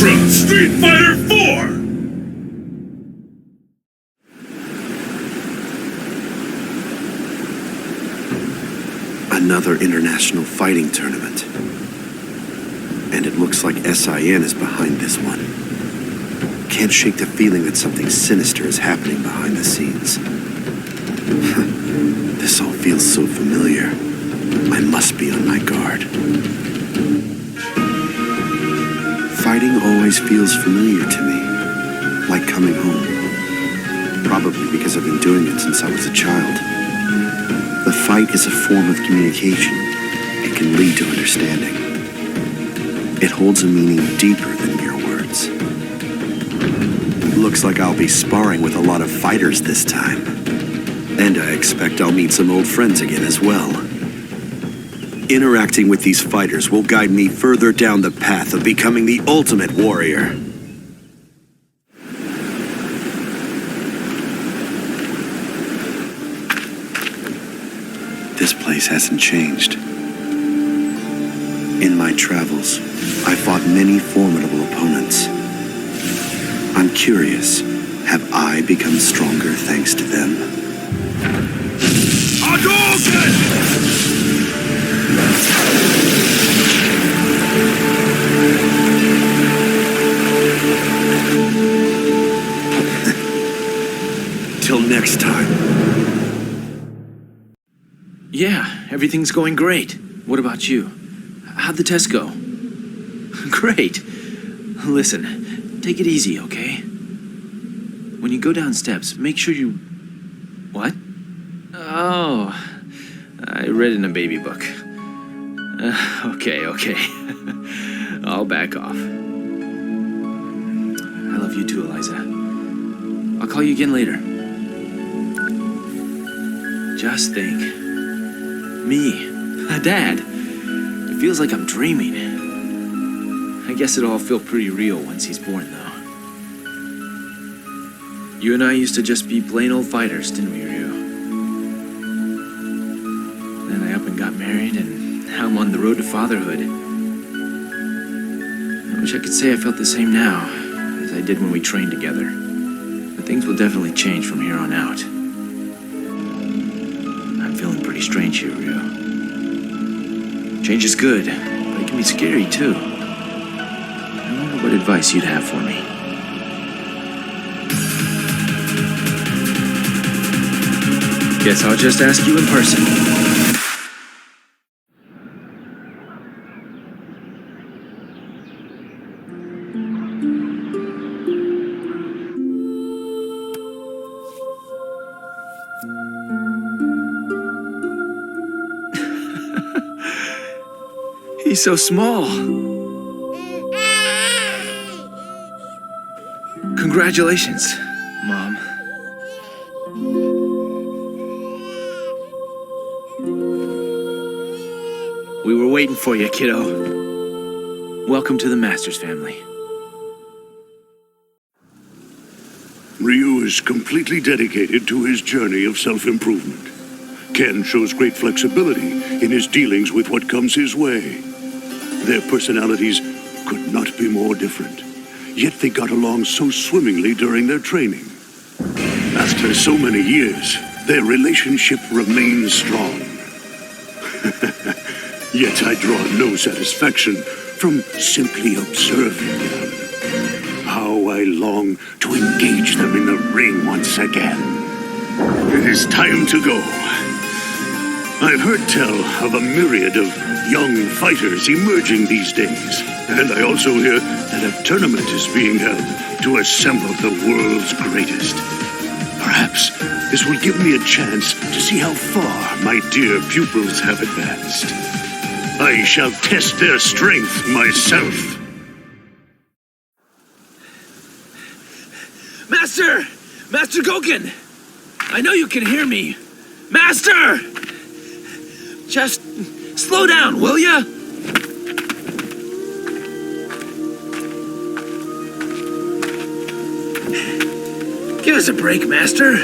Ultra Street Fighter 4! Another international fighting tournament. And it looks like S.I.N. is behind this one. Can't shake the feeling that something sinister is happening behind the scenes. This all feels so familiar. I must be on my guard. Fighting always feels familiar to me, like coming home. Probably because I've been doing it since I was a child. The fight is a form of communication. It can lead to understanding. It holds a meaning deeper than mere words. Looks like I'll be sparring with a lot of fighters this time. And I expect I'll meet some old friends again as well. Interacting with these fighters will guide me further down the path of becoming the ultimate warrior. This place hasn't changed. In my travels, I fought many formidable opponents. I'm curious, have I become stronger thanks to them? Till next time. Yeah, everything's going great. What about you? How'd the test go? Great. Listen, take it easy, okay? When you go down steps, make sure you... What? Oh, I read in a baby book. Okay. I'll back off. I love you too, Eliza. I'll call you again later. Just think. Me, a dad. It feels like I'm dreaming. I guess it'll all feel pretty real once he's born, though. You and I used to just be plain old fighters, didn't we, Ryu? Then I up and got married, and now I'm on the road to fatherhood. I wish I could say I felt the same now as I did when we trained together. But things will definitely change from here on out. I'm feeling pretty strange here, Ryu. Change is good, but it can be scary, too. I wonder what advice you'd have for me. Guess I'll just ask you in person. He's so small. Congratulations, Mom. We were waiting for you, kiddo. Welcome to the Masters family. Ryu is completely dedicated to his journey of self-improvement. Ken shows great flexibility in his dealings with what comes his way. Their personalities could not be more different, yet they got along so swimmingly during their training. After so many years, their relationship remains strong. Yet I draw no satisfaction from simply observing them. How I long to engage them in the ring once again. It is time to go. I've heard tell of a myriad of young fighters emerging these days, and I also hear that a tournament is being held to assemble the world's greatest. Perhaps this will give me a chance to see how far my dear pupils have advanced. I shall test their strength myself. Master Goken! I know you can hear me. Master! Just slow down, will ya? Give us a break, Master.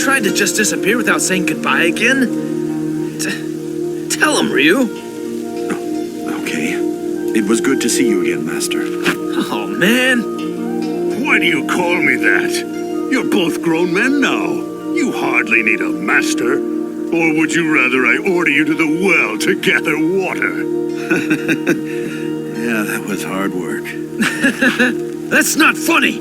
Tried to just disappear without saying goodbye again. Tell him, Ryu. Okay. It was good to see you again, Master. Oh, on, man. Why do you call me that? You're both grown men now. You hardly need a master. Or would you rather I order you to the well to gather water? Yeah, that was hard work. That's not funny.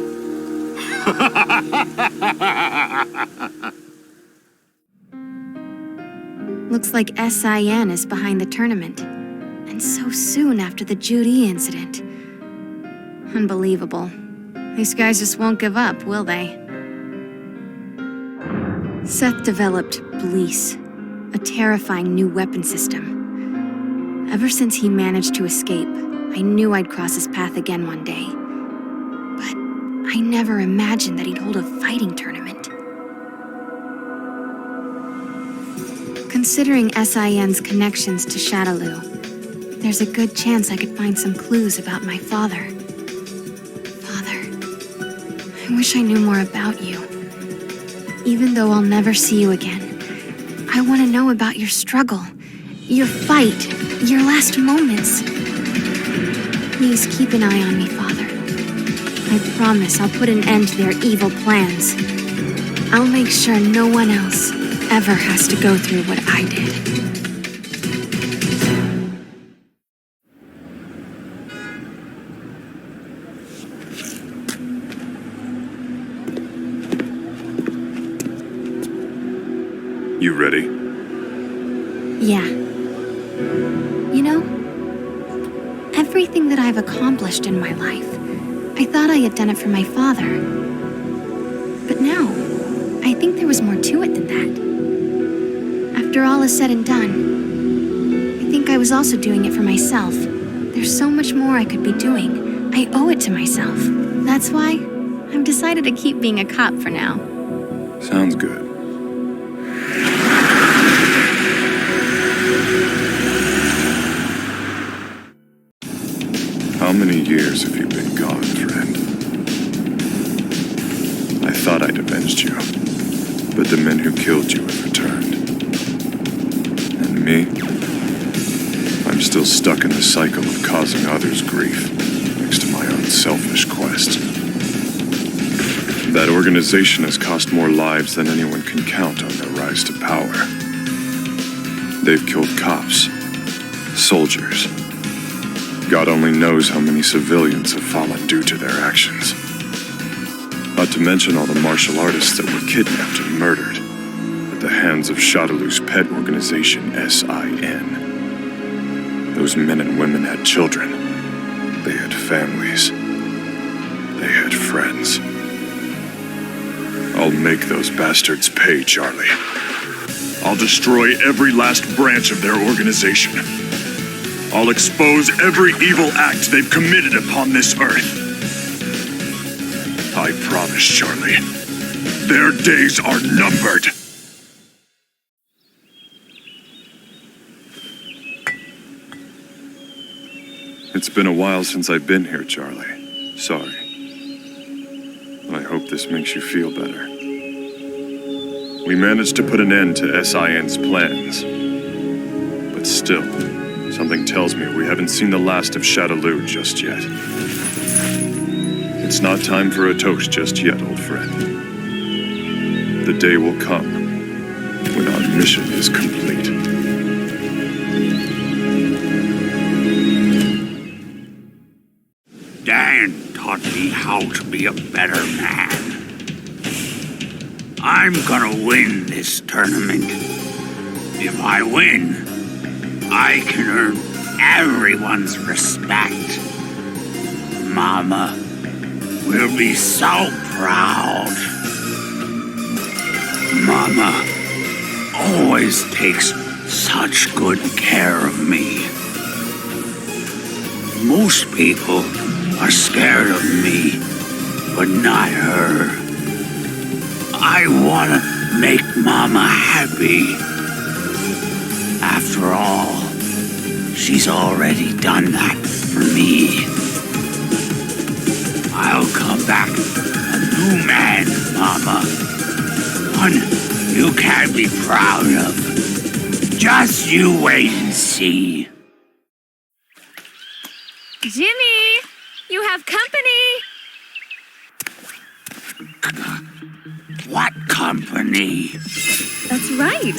Looks like S.I.N. is behind the tournament. And so soon after the Judy incident. Unbelievable. These guys just won't give up, will they? Seth developed B.L.E.C.E, a terrifying new weapon system. Ever since he managed to escape, I knew I'd cross his path again one day. But I never imagined that he'd hold a fighting tournament. Considering S.I.N.'s connections to Shadaloo, there's a good chance I could find some clues about my father. Father, I wish I knew more about you. Even though I'll never see you again, I want to know about your struggle, your fight, your last moments. Please keep an eye on me, Father. I promise I'll put an end to their evil plans. I'll make sure no one else ever has to go through what I did. You ready? Yeah. You know, everything that I've accomplished in my life, I thought I had done it for my father. But no, I think there was more to it than that. After all is said and done, I think I was also doing it for myself. There's so much more I could be doing. I owe it to myself. That's why I've decided to keep being a cop for now. Sounds good. How many years have you been gone, friend? I thought I'd avenged you, but the men who killed you have returned. And me? I'm still stuck in the cycle of causing others grief, next to my own selfish quest. That organization has cost more lives than anyone can count on their rise to power. They've killed cops, soldiers. God only knows how many civilians have fallen due to their actions. Not to mention all the martial artists that were kidnapped and murdered at the hands of Shadaloo's pet organization, S.I.N. Those men and women had children. They had families. They had friends. I'll make those bastards pay, Charlie. I'll destroy every last branch of their organization. I'll expose every evil act they've committed upon this earth. I promise, Charlie. Their days are numbered. It's been a while since I've been here, Charlie. Sorry. I hope this makes you feel better. We managed to put an end to S.I.N.'s plans. But still, something tells me we haven't seen the last of Shadaloo just yet. It's not time for a toast just yet, old friend. The day will come when our mission is complete. Dan taught me how to be a better man. I'm gonna win this tournament. If I win, I can earn everyone's respect. Mama will be so proud. Mama always takes such good care of me. Most people are scared of me, but not her. I wanna make Mama happy. After all, she's already done that for me. I'll come back a new man, Mama. One you can be proud of. Just you wait and see. Jimmy, you have company. What company? That's right.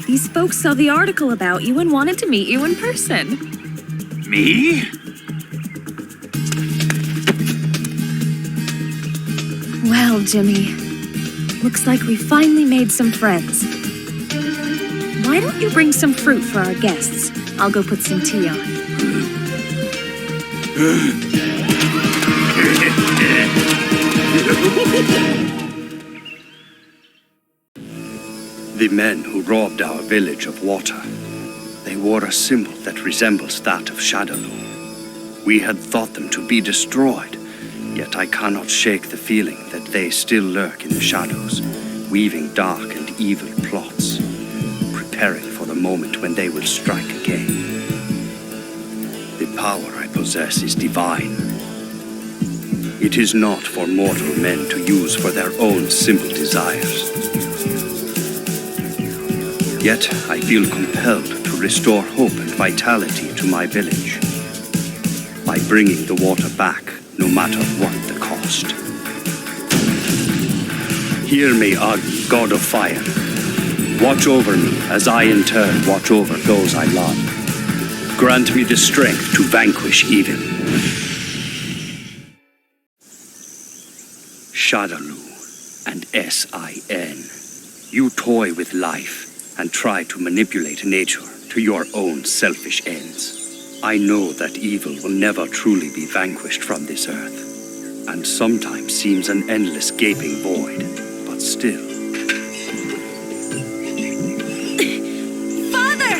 These folks saw the article about you and wanted to meet you in person. Me? Well, Jimmy, looks like we finally made some friends. Why don't you bring some fruit for our guests? I'll go put some tea on. The men who robbed our village of water, they wore a symbol that resembles that of Shadaloo. We had thought them to be destroyed, yet I cannot shake the feeling that they still lurk in the shadows, weaving dark and evil plots, preparing for the moment when they will strike again. The power I possess is divine. It is not for mortal men to use for their own simple desires. Yet I feel compelled to restore hope and vitality to my village by bringing the water back, no matter what the cost. Hear me, Agni, god of fire. Watch over me as I in turn watch over those I love. Grant me the strength to vanquish evil. Shadaloo and S.I.N. You toy with life and try to manipulate nature to your own selfish ends. I know that evil will never truly be vanquished from this earth, and sometimes seems an endless gaping void, but still. Father!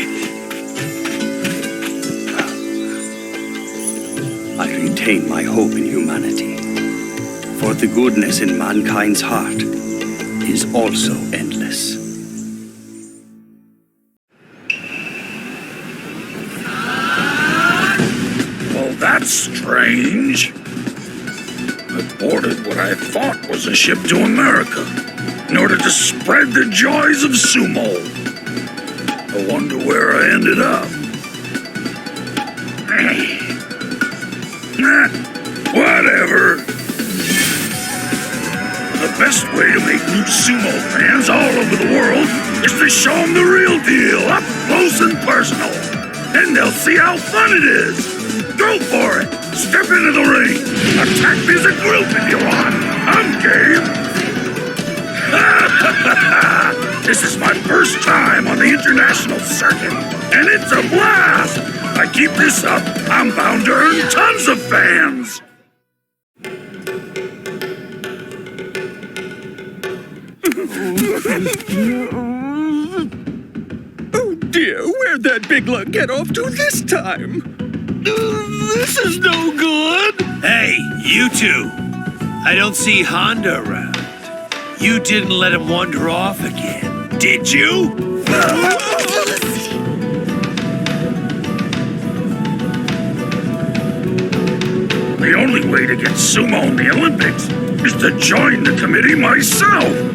I retain my hope in humanity, for the goodness in mankind's heart is also endless. That's strange. I boarded what I thought was a ship to America in order to spread the joys of sumo. I wonder where I ended up. Whatever. The best way to make new sumo fans all over the world is to show them the real deal, up close and personal. Then they'll see how fun it is. Go for it! Step into the ring! Attack me as a group if you want! I'm game! This is my first time on the international circuit, and it's a blast! If I keep this up, I'm bound to earn tons of fans! Oh dear, where'd that big lug get off to this time? This is no good! Hey, you two! I don't see Honda around. You didn't let him wander off again, did you? The only way to get sumo in the Olympics is to join the committee myself!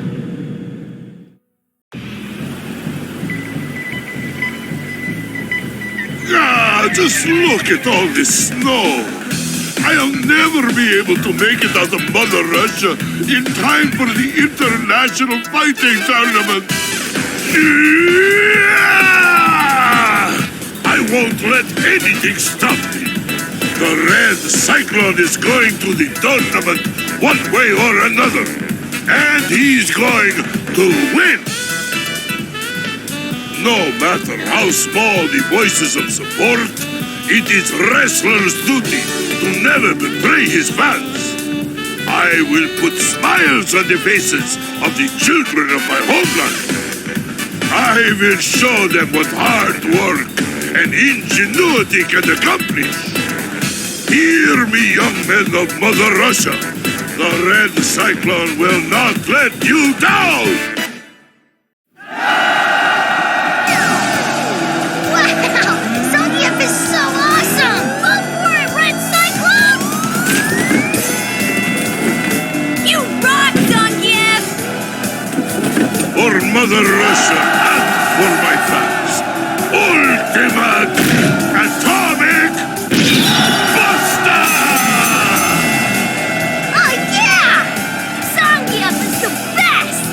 Just look at all this snow. I'll never be able to make it out of Mother Russia in time for the international fighting tournament. I won't let anything stop me. The red cyclone is going to the tournament one way or another, and he's going to win. No matter how small the voices of support, it is wrestler's duty to never betray his fans. I will put smiles on the faces of the children of my homeland. I will show them what hard work and ingenuity can accomplish. Hear me, young men of Mother Russia. The red cyclone will not let you down. For Mother Russia and for my fans, ultimate atomic buster! Oh yeah! Zangief is the best!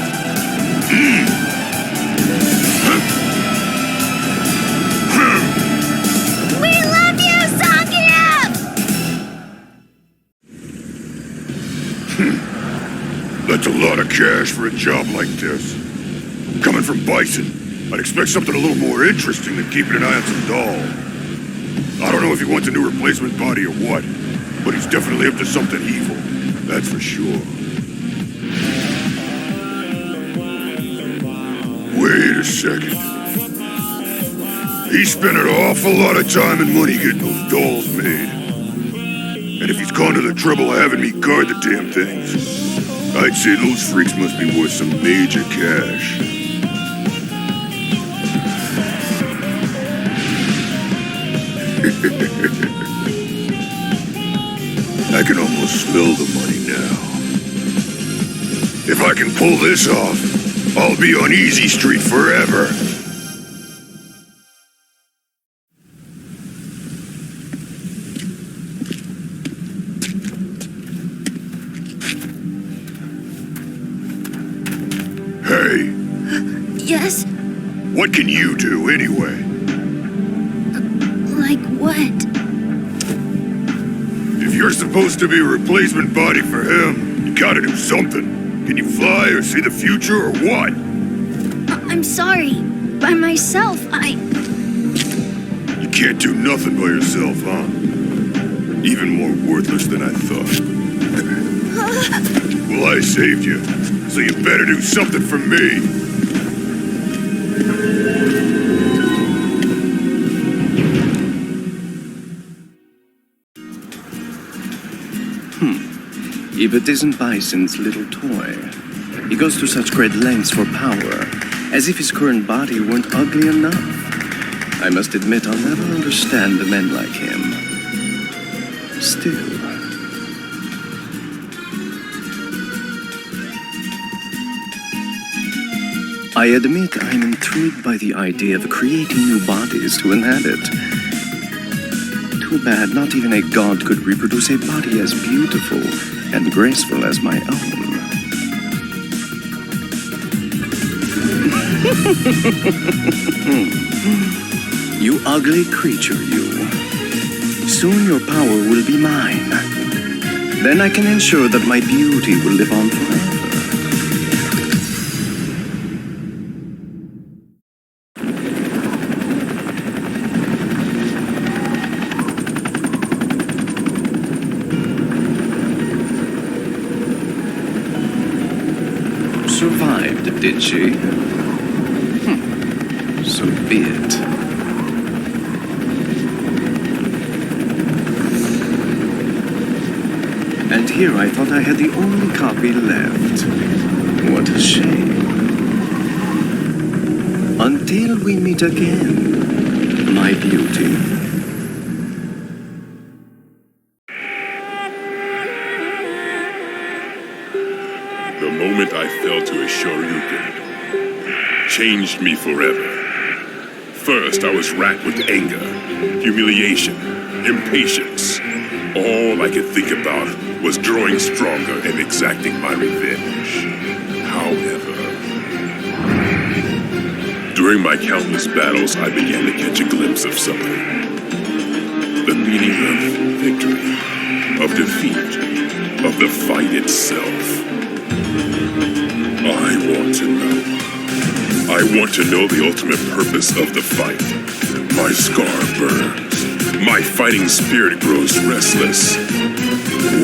That's a lot of cash for a job like this. Coming from Bison, I'd expect something a little more interesting than keeping an eye on some doll. I don't know if he wants a new replacement body or what, but he's definitely up to something evil. That's for sure. Wait a second. He spent an awful lot of time and money getting those dolls made. And if he's gone to the trouble of having me guard the damn things, I'd say those freaks must be worth some major cash. I can almost smell the money now. If I can pull this off, I'll be on Easy Street forever. Hey. Yes? What can you do, anyway? Like what? If you're supposed to be a replacement body for him, you gotta do something. Can you fly or see the future or what? I'm sorry. By myself, You can't do nothing by yourself, huh? Even more worthless than I thought. Well, I saved you, so you better do something for me. If it isn't Bison's little toy, he goes to such great lengths for power, as if his current body weren't ugly enough. I must admit I'll never understand the men like him. Still. I admit I'm intrigued by the idea of creating new bodies to inhabit. Too bad not even a god could reproduce a body as beautiful and graceful as my own. You ugly creature, you. Soon your power will be mine. Then I can ensure that my beauty will live on forever. Survived, did she? So be it. And here I thought I had the only copy left. What a shame. Until we meet again, my beauty. The moment I fell to a shoryuken changed me forever. First, I was racked with anger, humiliation, impatience. All I could think about was growing stronger and exacting my revenge. However, during my countless battles, I began to catch a glimpse of something. The meaning of victory, of defeat, of the fight itself. I want to know. I want to know the ultimate purpose of the fight. My scar burns. My fighting spirit grows restless.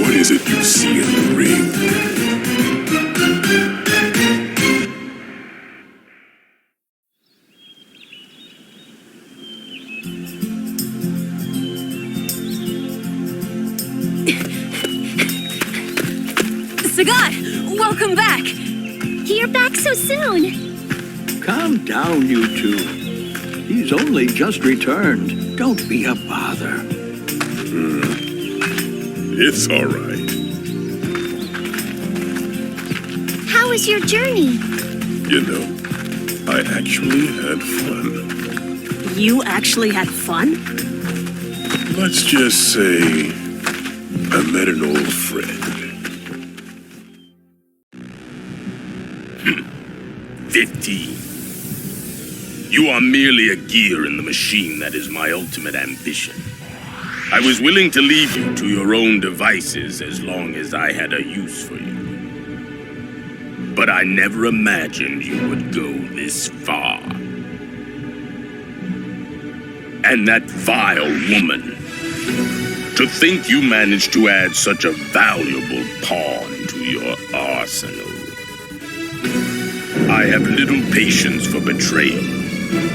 What is it you see in the ring? Sagat, welcome back. You're back so soon. Calm down, you two. He's only just returned. Don't be a bother. It's all right. How was your journey? You know, I actually had fun. You actually had fun? Let's just say I met an old friend. 15. You are merely a gear in the machine that is my ultimate ambition. I was willing to leave you to your own devices as long as I had a use for you. But I never imagined you would go this far. And that vile woman. To think you managed to add such a valuable pawn to your arsenal. I have little patience for betrayal.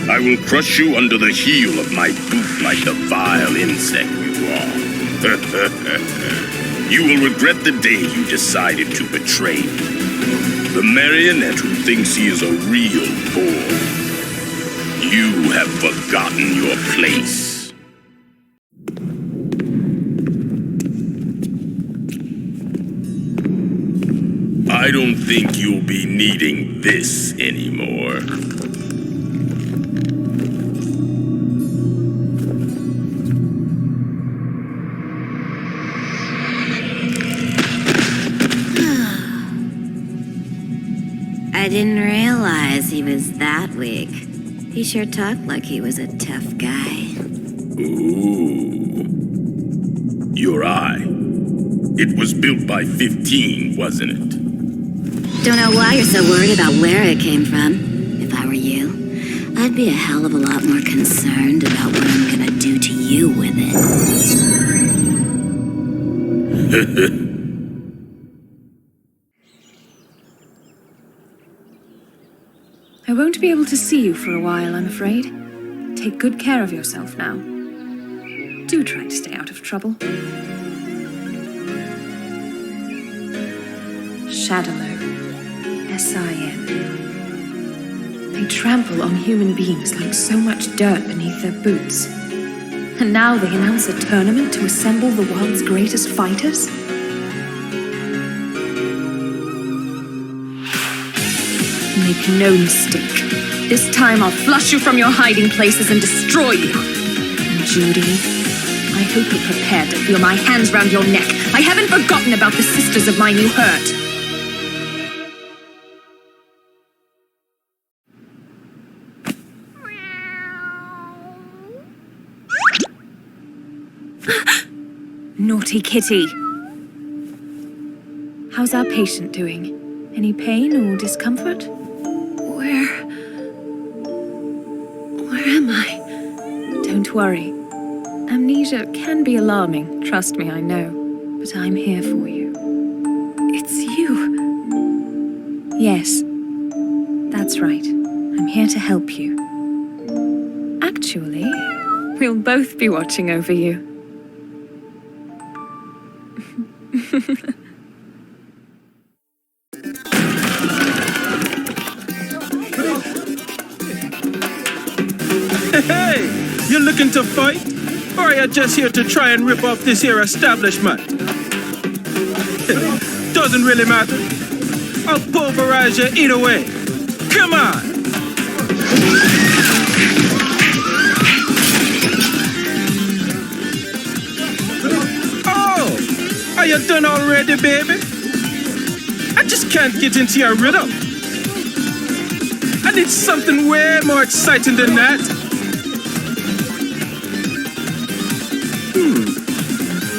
I will crush you under the heel of my boot like the vile insect you are. You will regret the day you decided to betray me. The marionette who thinks he is a real boy. You have forgotten your place. I don't think you'll be needing this anymore. I didn't realize he was that weak. He sure talked like he was a tough guy. Ooh. Your eye. It was built by 15, wasn't it? Don't know why you're so worried about where it came from. If I were you, I'd be a hell of a lot more concerned about what I'm gonna do to you with it. I won't be able to see you for a while, I'm afraid. Take good care of yourself now. Do try to stay out of trouble. Shadaloo. S.I.N. They trample on human beings like so much dirt beneath their boots. And now they announce a tournament to assemble the world's greatest fighters? Make no mistake. This time I'll flush you from your hiding places and destroy you. And Judy, I hope you're prepared to feel my hands round your neck. I haven't forgotten about the sisters of mine you hurt. Naughty kitty. How's our patient doing? Any pain or discomfort? Where am I? Don't worry. Amnesia can be alarming, trust me, I know. But I'm here for you. It's you. Yes, that's right. I'm here to help you. Actually, we'll both be watching over you. Hey, you looking to fight? Or are you just here to try and rip off this here establishment? Doesn't really matter. I'll pulverize you either way. Come on! Oh! Are you done already, baby? I just can't get into your rhythm. I need something way more exciting than that.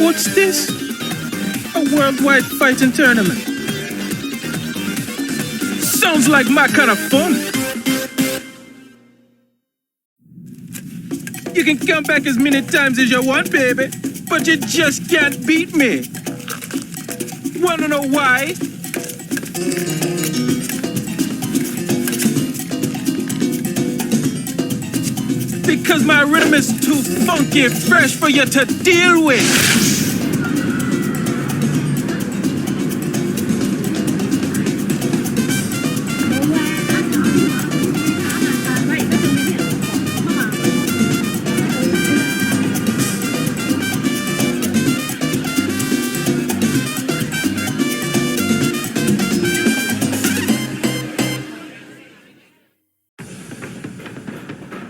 What's this? A worldwide fighting tournament. Sounds like my kind of fun. You can come back as many times as you want, baby, but you just can't beat me. Wanna know why? Because my rhythm is too funky and fresh for you to deal with.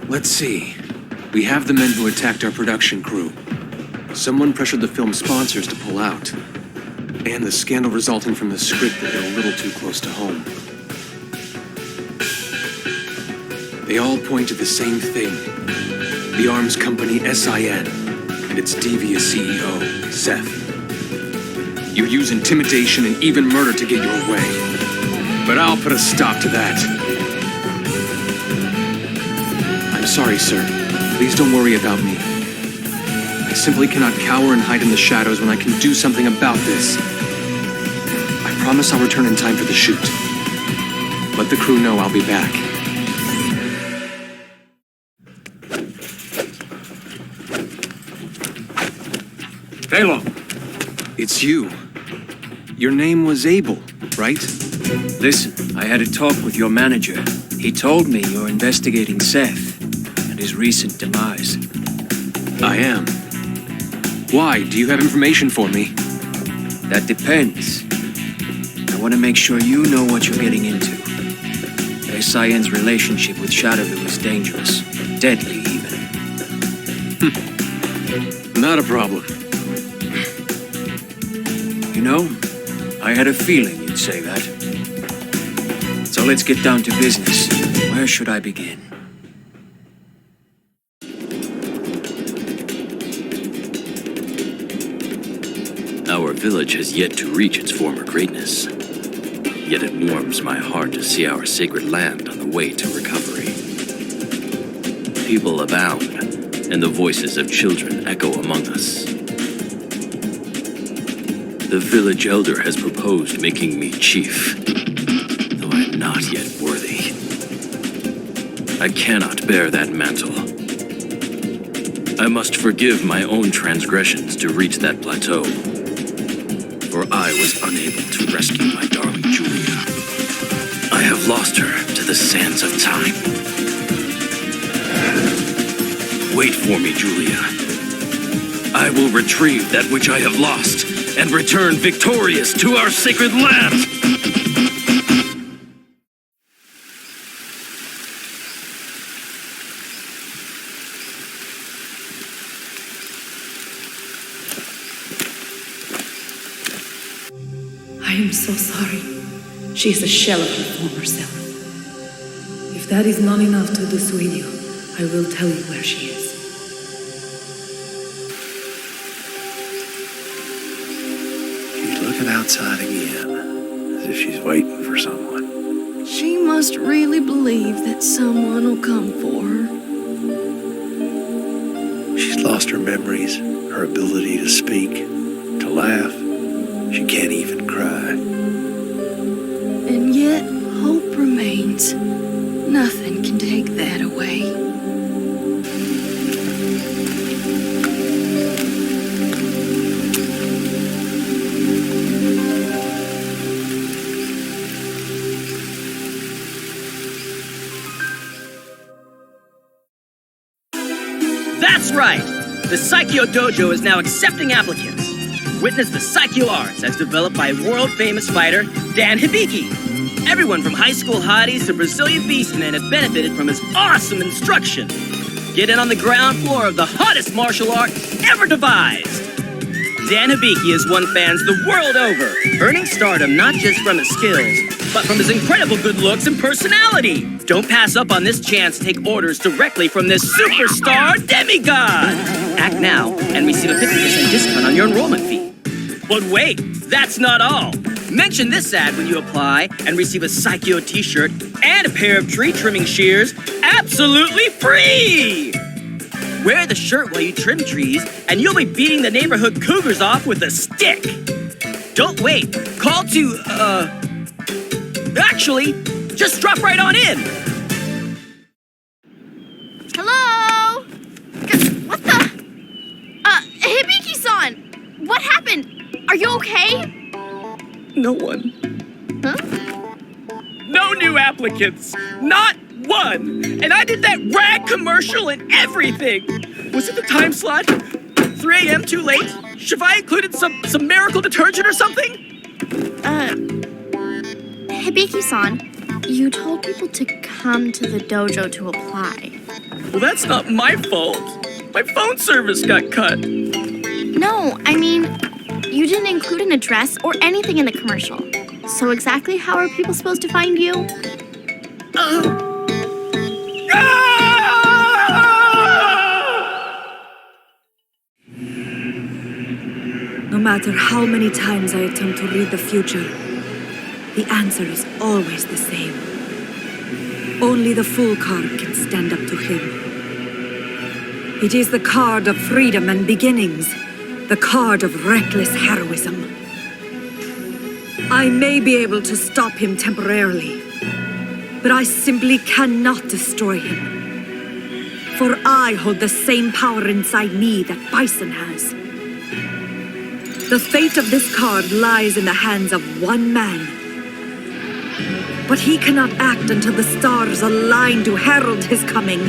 Let's see. We have the men who attacked our production crew. Someone pressured the film sponsors to pull out. And the scandal resulting from the script that hit a little too close to home. They all point to the same thing. The arms company S.I.N. and its devious CEO, Seth. You use intimidation and even murder to get your way. But I'll put a stop to that. I'm sorry, sir. Please don't worry about me. I simply cannot cower and hide in the shadows when I can do something about this. I promise I'll return in time for the shoot. Let the crew know I'll be back. Halo! It's you. Your name was Abel, right? Listen, I had a talk with your manager. He told me you're investigating Seth and his recent demise. I am. Why? Do you have information for me? That depends. I want to make sure you know what you're getting into. S.I.N's relationship with Shadaloo is dangerous. Deadly, even. Not a problem. You know, I had a feeling you'd say that. So let's get down to business. Where should I begin? Our village has yet to reach its former greatness. Yet it warms my heart to see our sacred land on the way to recovery. People abound, and the voices of children echo among us. The village elder has proposed making me chief, though I am not yet worthy. I cannot bear that mantle. I must forgive my own transgressions to reach that plateau, for I was unable to rescue my darling Julia. I have lost her to the sands of time. Wait for me, Julia. I will retrieve that which I have lost and return victorious to our sacred land. I am so sorry. She is a shell of her former self. If that is not enough to dissuade you, I will tell you where she is. She's looking outside again, as if she's waiting for someone. She must really believe that someone will come for her. She's lost her memories, her ability to speak, to laugh. She can't even cry. And yet, hope remains. Nothing can take that away. That's right! The Psycho Dojo is now accepting applicants. Witness the Psycho Arts as developed by world-famous fighter Dan Hibiki. Everyone from high school hotties to Brazilian beastmen have benefited from his awesome instruction. Get in on the ground floor of the hottest martial art ever devised. Dan Hibiki has won fans the world over, earning stardom not just from his skills, but from his incredible good looks and personality. Don't pass up on this chance to take orders directly from this superstar demigod. Act now and receive a 50% discount on your enrollment fee. But wait, that's not all. Mention this ad when you apply and receive a Psycho t-shirt and a pair of tree trimming shears absolutely free! Wear the shirt while you trim trees and you'll be beating the neighborhood cougars off with a stick. Don't wait, call to, actually, just drop right on in. Hello? What the? Hibiki-san! What happened? Are you okay? No one. Huh? No new applicants. Not one. And I did that rag commercial and everything. Was it the time slot? 3 a.m. too late? Should I included some miracle detergent or something? Hibiki-san, you told people to come to the dojo to apply. Well, that's not my fault. My phone service got cut. No, I mean, you didn't include an address or anything in the commercial. So exactly how are people supposed to find you? No matter how many times I attempt to read the future, the answer is always the same. Only the fool card can stand up to him. It is the card of freedom and beginnings, the card of reckless heroism. I may be able to stop him temporarily, but I simply cannot destroy him. For I hold the same power inside me that Bison has. The fate of this card lies in the hands of one man. But he cannot act until the stars align to herald his coming.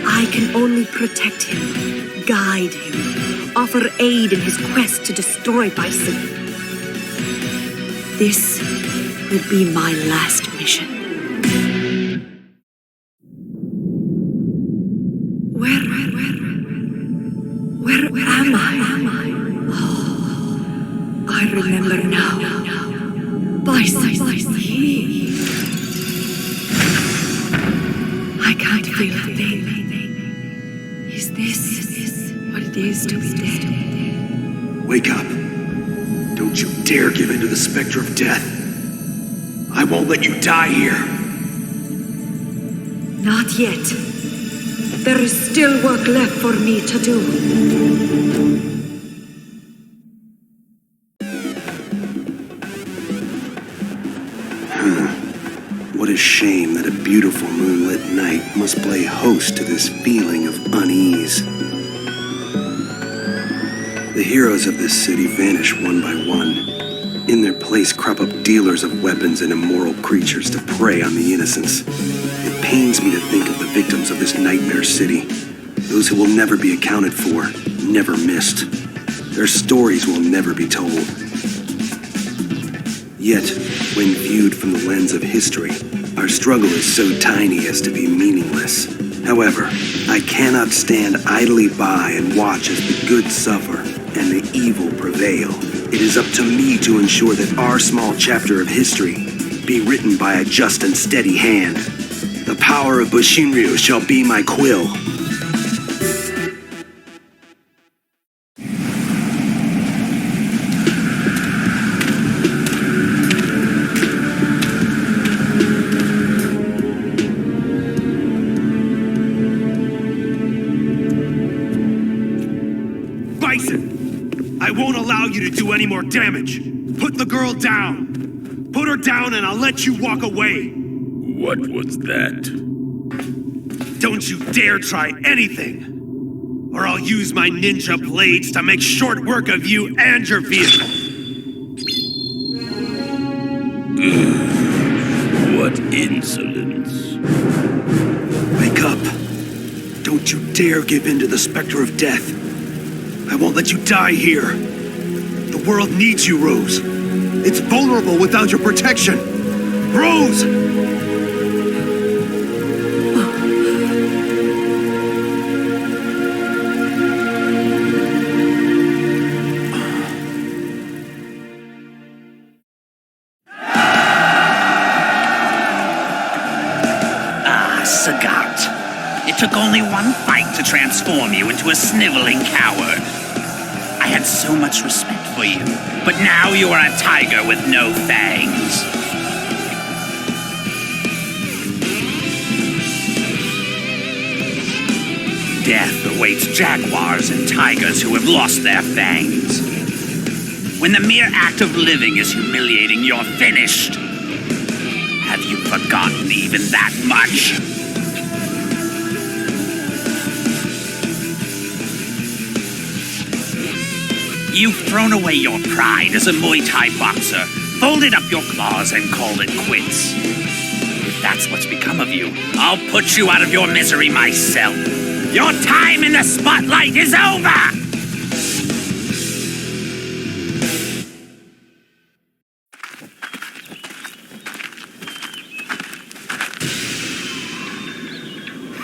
I can only protect him, guide him, offer aid in his quest to destroy Bison. This will be my last mission. Where am I? Oh, I remember now. Bison. I can't feel a thing. Is this what it is to be dead? Wake up. Don't you dare give in to the specter of death. I won't let you die here. Not yet. There is still work left for me to do. What a shame that a beautiful moonlit night must play host to this feeling of unease. The heroes of this city vanish one by one. In their place crop up dealers of weapons and immoral creatures to prey on the innocents. It pains me to think of the victims of this nightmare city. Those who will never be accounted for, never missed. Their stories will never be told. Yet, when viewed from the lens of history, our struggle is so tiny as to be meaningless. However, I cannot stand idly by and watch as the good suffer and the evil prevail. It is up to me to ensure that our small chapter of history be written by a just and steady hand. The power of Bushinryu shall be my quill. I won't allow you to do any more damage. Put the girl down. Put her down and I'll let you walk away. What was that? Don't you dare try anything, or I'll use my ninja blades to make short work of you and your vehicle. What insolence. Wake up. Don't you dare give in to the specter of death. I won't let you die here. The world needs you, Rose. It's vulnerable without your protection. Rose! Sagat. It took only one fight to transform you into a sniveling coward. I had so much respect for you, but now you are a tiger with no fangs. Death awaits jaguars and tigers who have lost their fangs. When the mere act of living is humiliating, you're finished. Have you forgotten even that much? You've thrown away your pride as a Muay Thai boxer, folded up your claws and called it quits. If that's what's become of you, I'll put you out of your misery myself. Your time in the spotlight is over!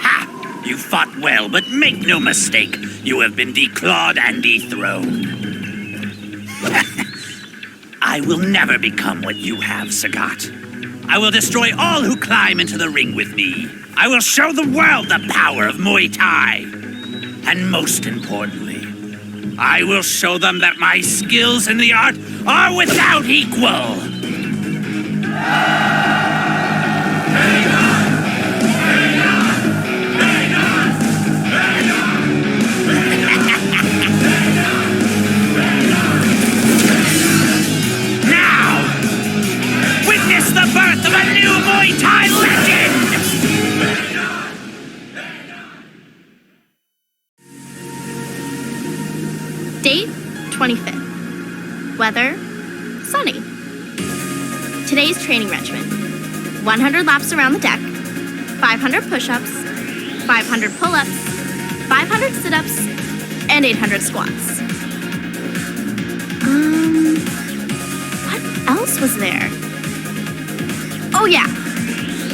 Ha! You fought well, but make no mistake, you have been declawed and dethroned. I will never become what you have, Sagat. I will destroy all who climb into the ring with me. I will show the world the power of Muay Thai. And most importantly, I will show them that my skills in the art are without equal. Now, witness the birth of a new Muay Thai legend! Date, 25th. Weather, sunny. Today's training regimen. 100 laps around the deck, 500 push-ups, 500 pull-ups, 500 sit-ups, and 800 squats. What else was there? Oh yeah,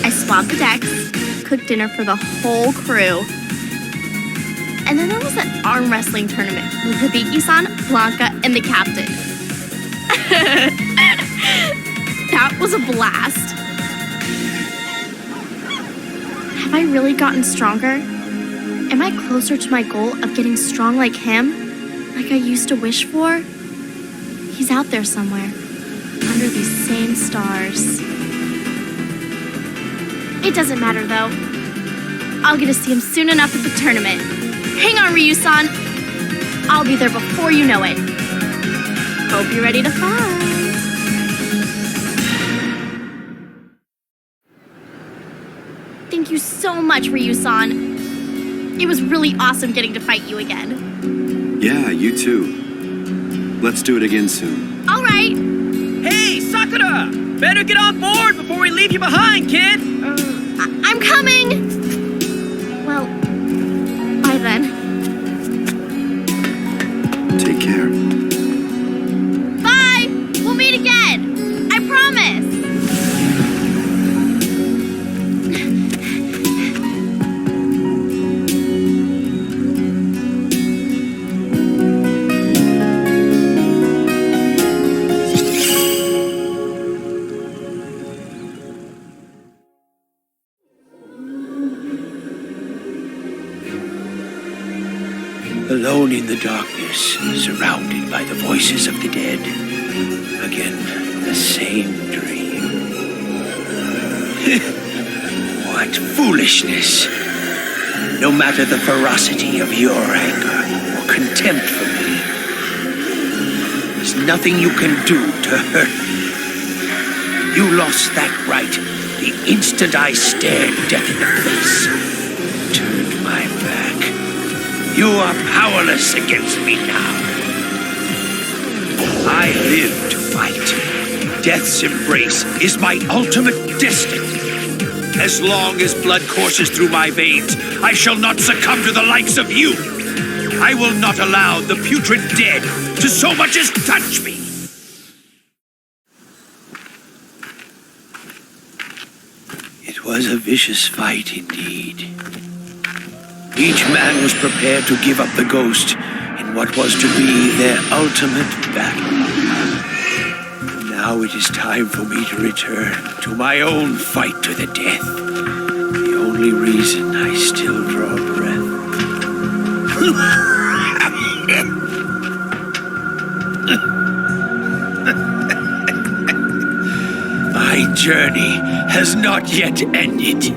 I swabbed the decks, cooked dinner for the whole crew, and then there was an arm wrestling tournament with Hibiki-san, Blanca, and the captain. That was a blast. Have I really gotten stronger? Am I closer to my goal of getting strong like him? Like I used to wish for? He's out there somewhere, under these same stars. It doesn't matter though. I'll get to see him soon enough at the tournament. Hang on, Ryu-san. I'll be there before you know it. Hope you're ready to fight. Thank you so much, Ryu-san. It was really awesome getting to fight you again. Yeah, you too. Let's do it again soon. All right. Hey, Sakura! Better get on board before we leave you behind, kid. I'm coming. Well, bye then. Take care. Bye! We'll meet again! I promise! Alone in the darkness, surrounded by the voices of the dead. Again, the same dream. What foolishness! No matter the ferocity of your anger or contempt for me, there's nothing you can do to hurt me. You lost that right the instant I stared death in the face. Turned my back. You are powerless against me now. I live to fight. Death's embrace is my ultimate destiny. As long as blood courses through my veins, I shall not succumb to the likes of you. I will not allow the putrid dead to so much as touch me. It was a vicious fight indeed. Each man was prepared to give up the ghost in what was to be their ultimate battle. Now it is time for me to return to my own fight to the death. The only reason I still draw breath. My journey has not yet ended.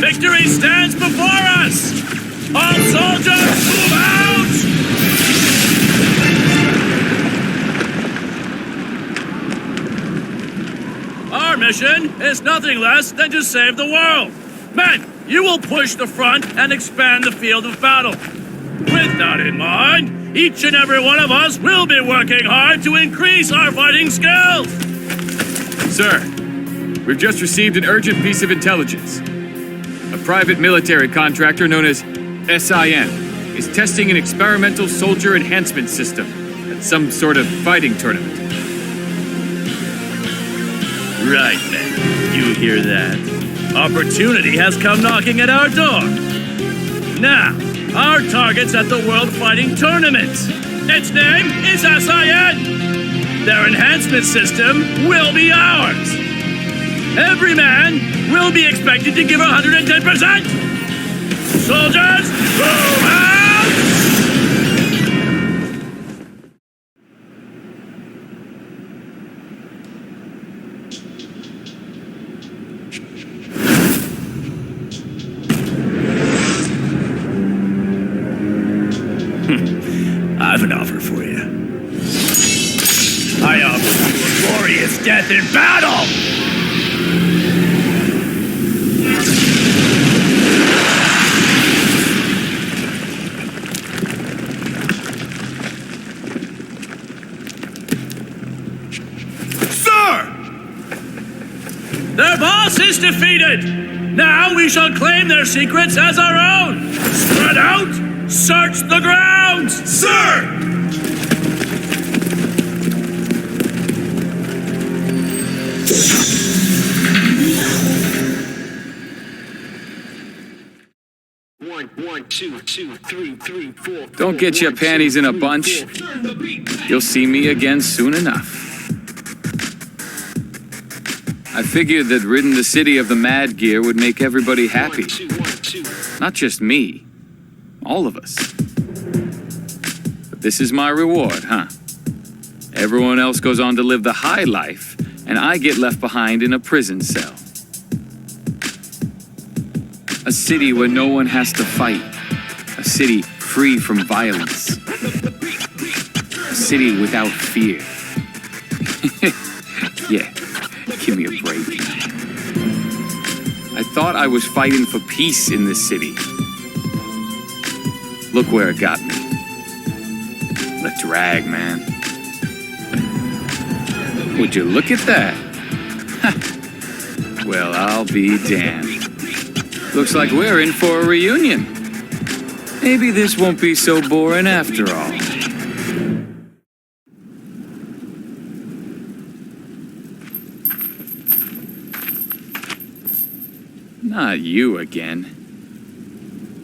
Victory stands before us! All soldiers, move out! Our mission is nothing less than to save the world. Men, you will push the front and expand the field of battle. With that in mind, each and every one of us will be working hard to increase our fighting skills. Sir, we've just received an urgent piece of intelligence. A private military contractor known as S.I.N. is testing an experimental soldier enhancement system at some sort of fighting tournament. Right then, you hear that? Opportunity has come knocking at our door. Now, are targets at the World Fighting Tournament. Its name is S.I.N. Their enhancement system will be ours. Every man will be expected to give 110%. Soldiers, move out! I have an offer for you. I offer you a glorious death in battle! Sir! Their boss is defeated! Now we shall claim their secrets as our own! Spread out! Search the grounds! Sir! One, two, three, four. Don't get your panties in a bunch. You'll see me again soon enough. I figured that ridding the city of the mad gear would make everybody happy. Not just me. All of us. But this is my reward, huh? Everyone else goes on to live the high life, and I get left behind in a prison cell. A city where no one has to fight. A city free from violence. A city without fear. Yeah, give me a break. I thought I was fighting for peace in this city. Look where it got me. The drag, man. Would you look at that? Well, I'll be damned. Looks like we're in for a reunion. Maybe this won't be so boring after all. Not you again.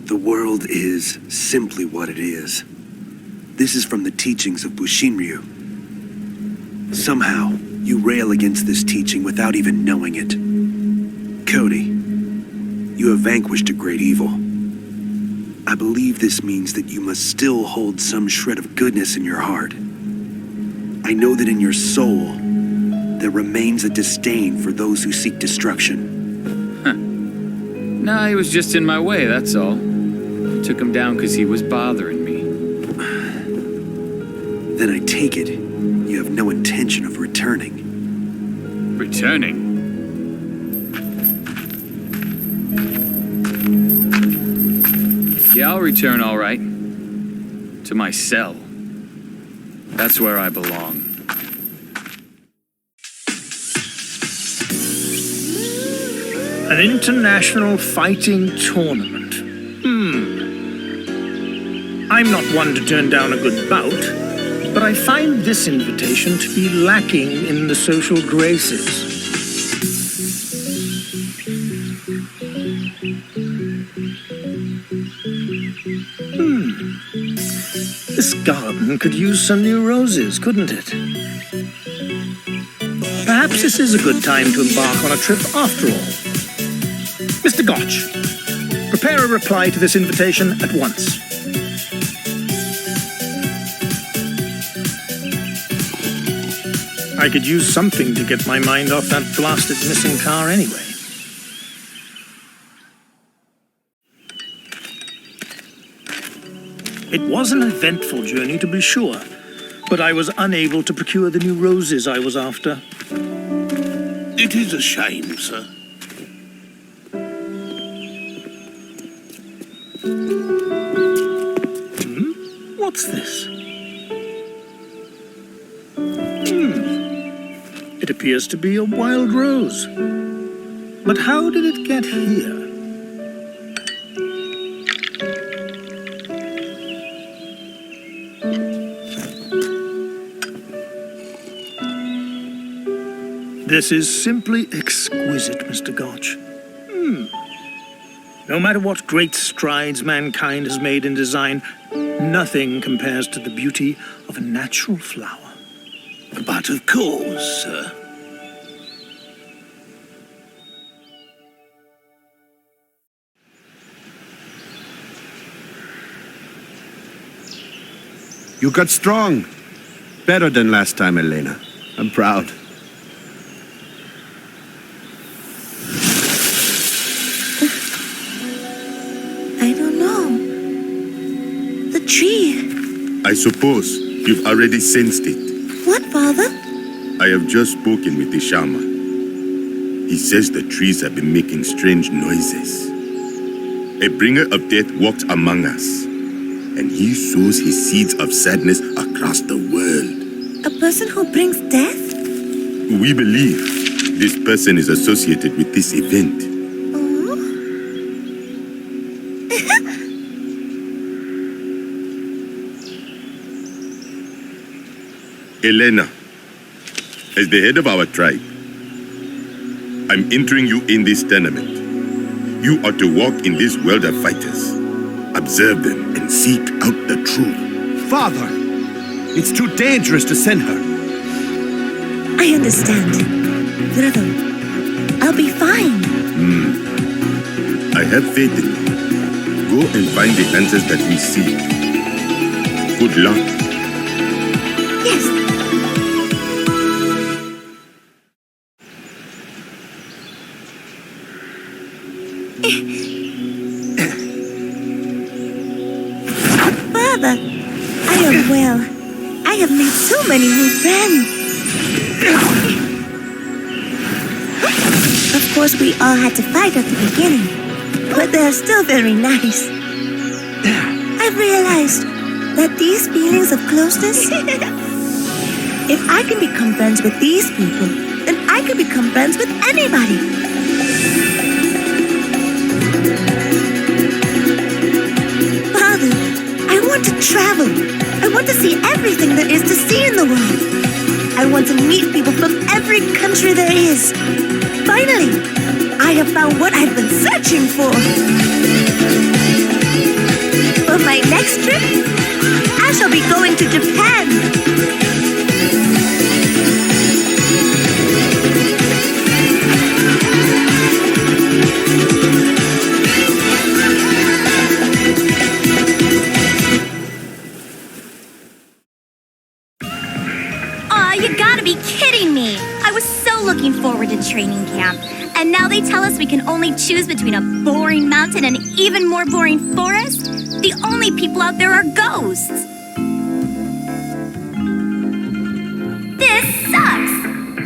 The world is simply what it is. This is from the teachings of Bushinryu. Somehow, you rail against this teaching without even knowing it. Cody, you have vanquished a great evil. I believe this means that you must still hold some shred of goodness in your heart. I know that in your soul, there remains a disdain for those who seek destruction. Nah, he was just in my way, that's all. Took him down because he was bothering me. Then I take it, you have no intention of returning. Returning? Yeah, I'll return all right. To my cell. That's where I belong. An international fighting tournament. I'm not one to turn down a good bout, but I find this invitation to be lacking in the social graces. This garden could use some new roses, couldn't it? Perhaps this is a good time to embark on a trip after all. Mr. Gotch, prepare a reply to this invitation at once. I could use something to get my mind off that blasted missing car anyway. It was an eventful journey, to be sure, but I was unable to procure the new roses I was after. It is a shame, sir. What's this? It appears to be a wild rose. But how did it get here? This is simply exquisite, Mr. Gotch. No matter what great strides mankind has made in design, nothing compares to the beauty of a natural flower. But of course, sir. You got strong. Better than last time, Elena. I'm proud. I don't know. The tree. I suppose you've already sensed it. What, Father? I have just spoken with the shaman. He says the trees have been making strange noises. A bringer of death walks among us, and he sows his seeds of sadness across the world. A person who brings death? We believe this person is associated with this event. Elena, as the head of our tribe, I'm entering you in this tournament. You are to walk in this world of fighters, observe them, and seek out the truth. Father, it's too dangerous to send her. I understand. Brother, I'll be fine. I have faith in you. Go and find the answers that we seek. Good luck. Yes. Father, I am well. I have made so many new friends. Of course, we all had to fight at the beginning, but they're still very nice. I've realized that these feelings of closeness, if I can become friends with these people, then I can become friends with anybody. Father, I want to travel. I want to see everything there is to see in the world. I want to meet people from every country there is. Finally, I have found what I've been searching for. For my next trip, I shall be going to Japan. You gotta be kidding me! I was so looking forward to training camp, and now they tell us we can only choose between a boring mountain and an even more boring forest? The only people out there are ghosts! This sucks!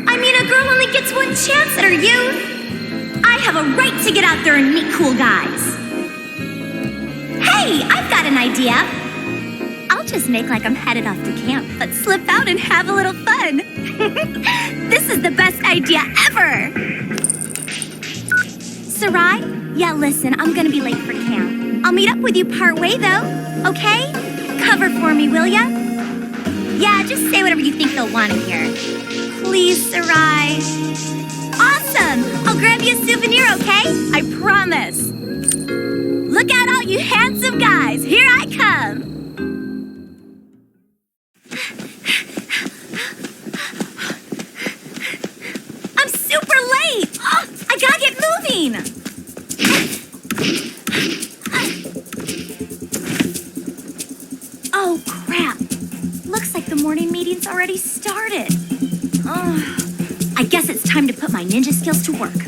I mean, a girl only gets one chance at her youth! I have a right to get out there and meet cool guys! Hey, I've got an idea! I'll just make like I'm headed off to camp, but slip out and have a little fun. This is the best idea ever! Sarai? Yeah, listen, I'm gonna be late for camp. I'll meet up with you part way, though, okay? Cover for me, will ya? Yeah, just say whatever you think they'll want to hear. Please, Sarai. Awesome! I'll grab you a souvenir, okay? I promise. Look out, all you handsome guys! Here I come! I'm super late! Oh, I gotta get moving! Oh, crap. Looks like the morning meeting's already started. I guess it's time to put my ninja skills to work.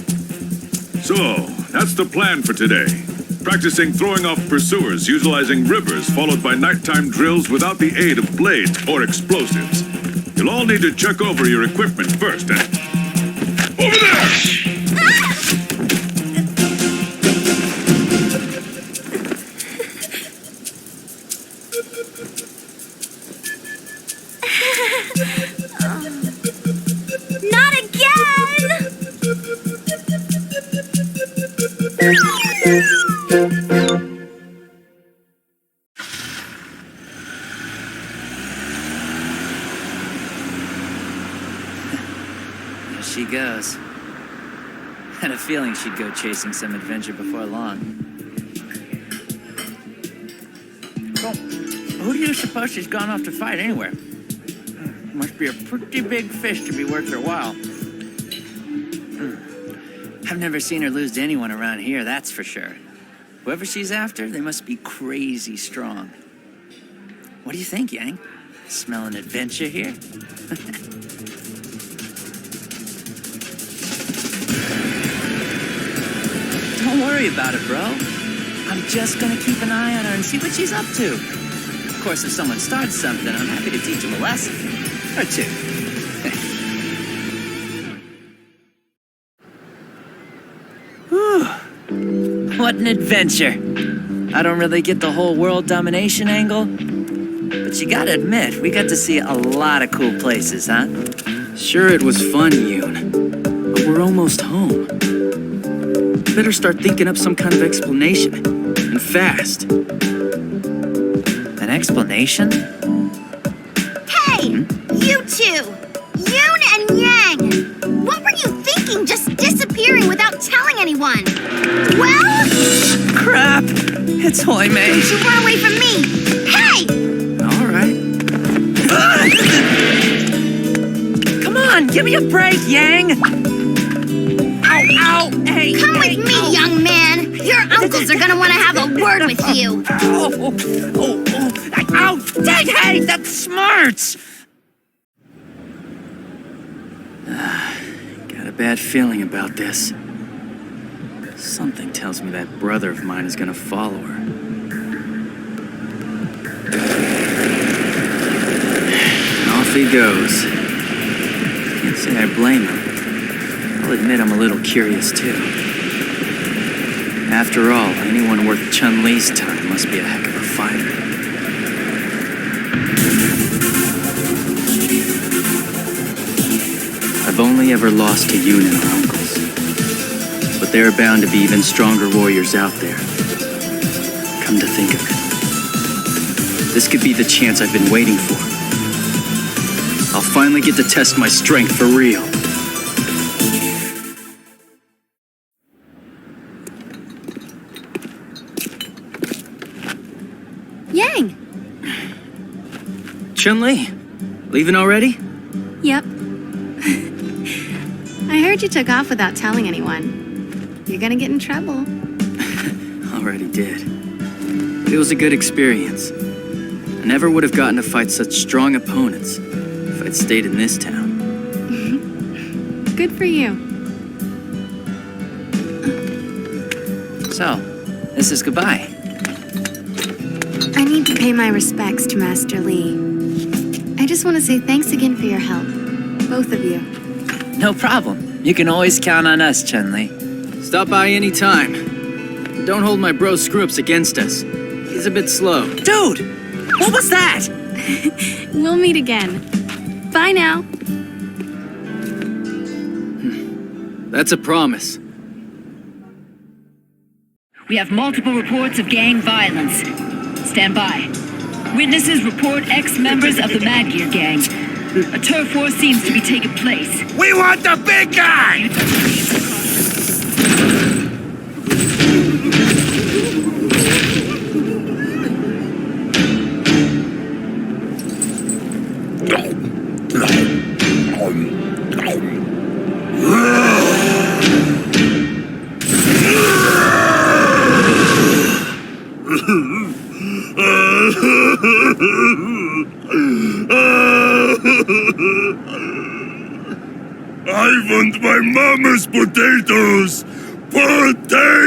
So, that's the plan for today. Practicing throwing off pursuers utilizing rivers followed by nighttime drills without the aid of blades or explosives. You'll all need to check over your equipment first and... Over there! Not again! There she goes. Had a feeling she'd go chasing some adventure before long. Who do you suppose she's gone off to fight anywhere? Must be a pretty big fish to be worth her while. I've never seen her lose to anyone around here, that's for sure. Whoever she's after, they must be crazy strong. What do you think, Yang? Smell an adventure here? Don't worry about it, bro. I'm just gonna keep an eye on her and see what she's up to. Of course, if someone starts something, I'm happy to teach them a lesson. Or two. Whew. What an adventure. I don't really get the whole world domination angle, but you gotta admit, we got to see a lot of cool places, huh? Sure, it was fun, Yoon. But we're almost home. Better start thinking up some kind of explanation. And fast. An explanation? Hey! You two! Yoon and Yang! What were you thinking just disappearing without telling anyone? Well... Crap! It's Hoi Mei. You should run away from me! Hey! All right. Come on, give me a break, Yang! Ow, ow! Hey! Come with me, young man! Your uncles are gonna want to have a word with you! Ow! Dang, hey! That's smart! Got a bad feeling about this. Something tells me that brother of mine is gonna follow her. And off he goes. Can't say I blame him. I'll admit I'm a little curious too. After all, anyone worth Chun-Li's time must be a heck of a fighter. I've only ever lost to Yoon and her uncles. But there are bound to be even stronger warriors out there. Come to think of it, this could be the chance I've been waiting for. I'll finally get to test my strength for real. Yang! Chun-Li, leaving already? Yep. I heard you took off without telling anyone. You're gonna get in trouble. Already did. But it was a good experience. I never would have gotten to fight such strong opponents if I'd stayed in this town. Good for you. So, this is goodbye. I need to pay my respects to Master Li. I just want to say thanks again for your help. Both of you. No problem. You can always count on us, Chun-Li. Stop by any time. Don't hold my bro screw-ups against us. He's a bit slow. Dude! What was that? We'll meet again. Bye now. That's a promise. We have multiple reports of gang violence. Stand by. Witnesses report ex-members of the Mad Gear gang. A turf war seems to be taking place. We want the big guy! I want my mama's potatoes! Potatoes!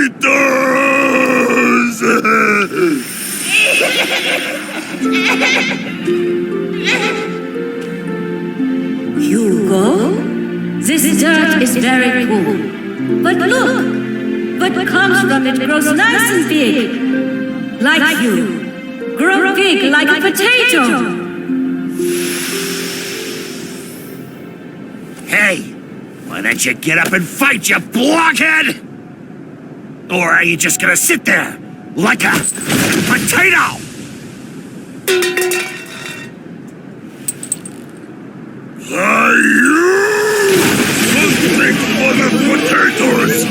Hugo? This dirt is very cool. But look! What comes from it grows nice and big. Like you. Grow big like a potato. Hey, why don't you get up and fight, you blockhead? Or are you just gonna sit there like a potato? Are you the big one of potatoes?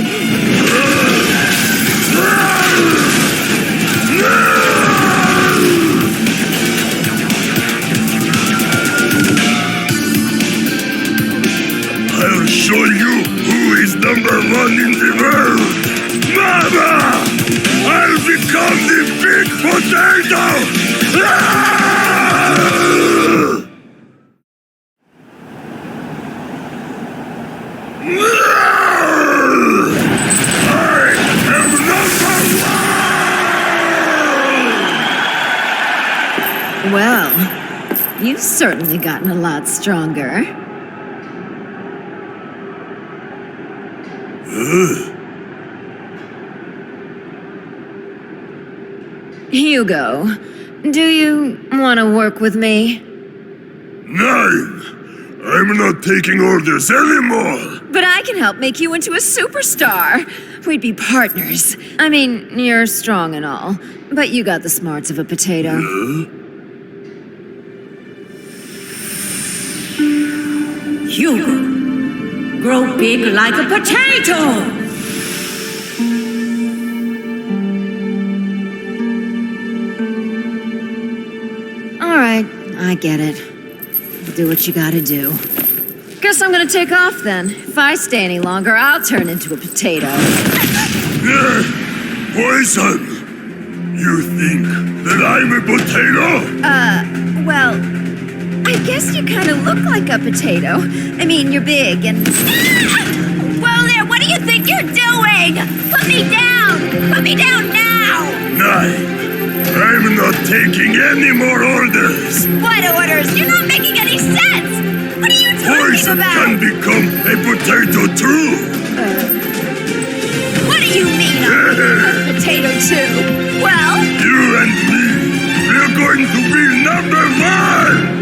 #1 in the world! Mama! I'll become the big potato! Well, you've certainly gotten a lot stronger. Hugo, do you want to work with me? 9! I'm not taking orders anymore! But I can help make you into a superstar. We'd be partners. I mean, you're strong and all, but you got the smarts of a potato. Hugo, grow big like a potato! All right, I get it. Do what you gotta do. Guess I'm gonna take off then. If I stay any longer, I'll turn into a potato. Poison! You think that I'm a potato? Well, I guess you kind of look like a potato. I mean, you're big and... Whoa there, what do you think you're doing? Put me down! Put me down now! 9! I'm not taking any more orders! What orders? You're not making any sense! What are you talking Poison about? can become a potato too! What do you mean I'm a potato too? Well... You and me, we're going to be #1!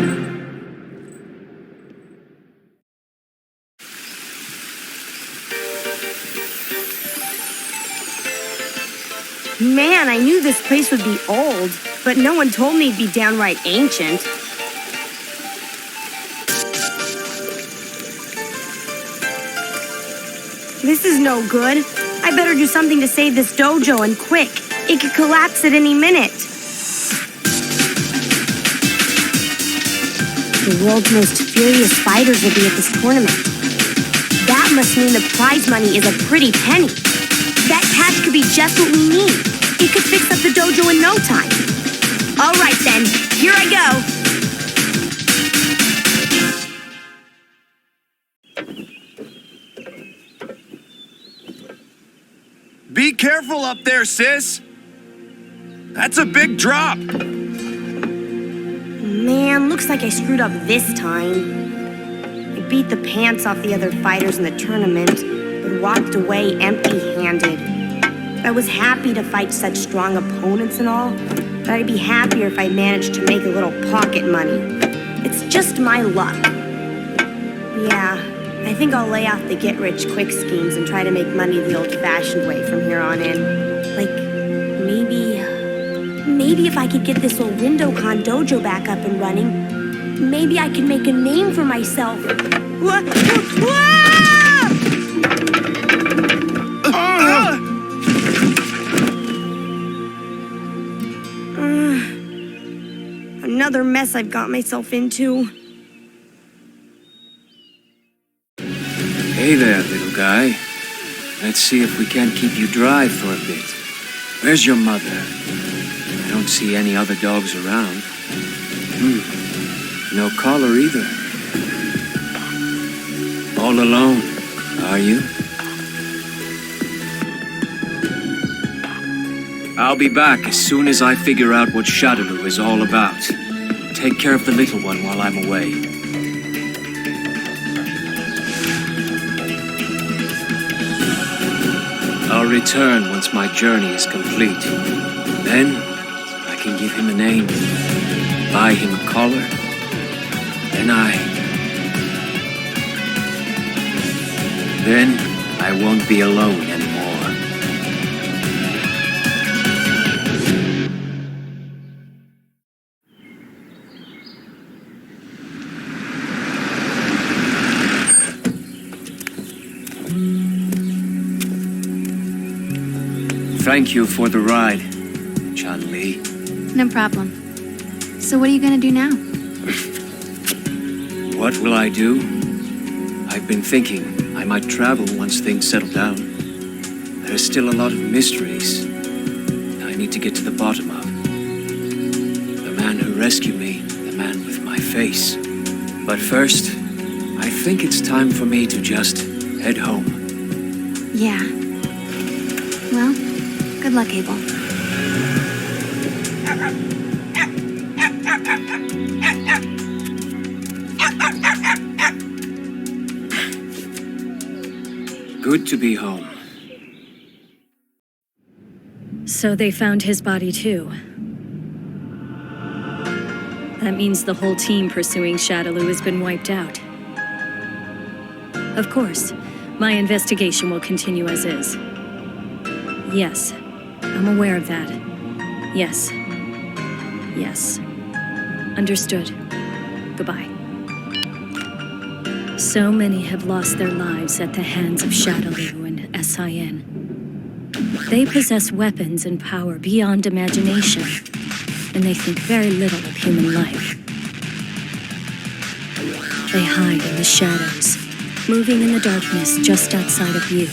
Man, I knew this place would be old, but no one told me it'd be downright ancient. This is no good. I better do something to save this dojo, and quick. It could collapse at any minute. The world's most furious fighters will be at this tournament. That must mean the prize money is a pretty penny. That cash could be just what we need. It could fix up the dojo in no time. All right then, here I go. Be careful up there, sis. That's a big drop. Man, looks like I screwed up this time. I beat the pants off the other fighters in the tournament, but walked away empty-handed. I was happy to fight such strong opponents and all, but I'd be happier if I managed to make a little pocket money. It's just my luck. Yeah, I think I'll lay off the get-rich-quick schemes and try to make money the old-fashioned way from here on in. Like, maybe if I could get this old Rindocon dojo back up and running, maybe I could make a name for myself. Another mess I've got myself into. Hey there, little guy. Let's see if we can't keep you dry for a bit. Where's your mother? I don't see any other dogs around. No collar either. All alone, are you? I'll be back as soon as I figure out what Shadaloo is all about. Take care of the little one while I'm away. I'll return once my journey is complete. Then, I can give him a name, buy him a collar, Then I won't be alone anymore. Thank you for the ride, Chun-Li. No problem. So what are you gonna do now? What will I do? I've been thinking I might travel once things settle down. There's still a lot of mysteries I need to get to the bottom of. The man who rescued me, the man with my face. But first, I think it's time for me to just head home. Yeah. Well, good luck, Abel. Good to be home. So they found his body too. That means the whole team pursuing Shadaloo has been wiped out. Of course, my investigation will continue as is. Yes, I'm aware of that. Yes. Yes. Understood. Goodbye. So many have lost their lives at the hands of Shadaloo and S.I.N. They possess weapons and power beyond imagination, and they think very little of human life. They hide in the shadows, moving in the darkness just outside of view.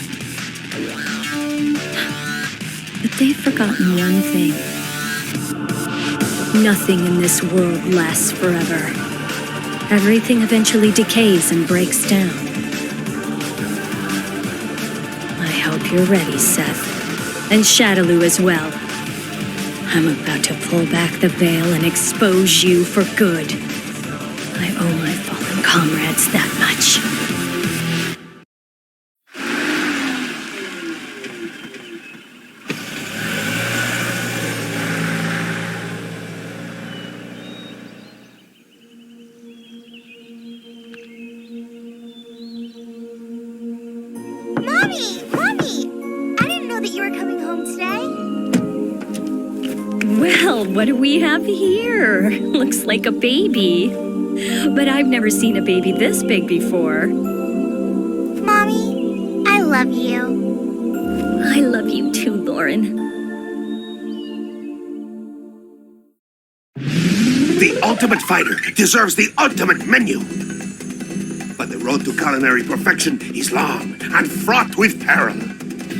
But they've forgotten one thing. Nothing in this world lasts forever. Everything eventually decays and breaks down. I hope you're ready, Seth. And Shadaloo as well. I'm about to pull back the veil and expose you for good. I owe my fallen comrades that much. Mommy! Mommy! I didn't know that you were coming home today. Well, what do we have here? Looks like a baby. But I've never seen a baby this big before. Mommy, I love you. I love you too, Lauren. The ultimate fighter deserves the ultimate menu. But the road to culinary perfection is long and fraught with peril.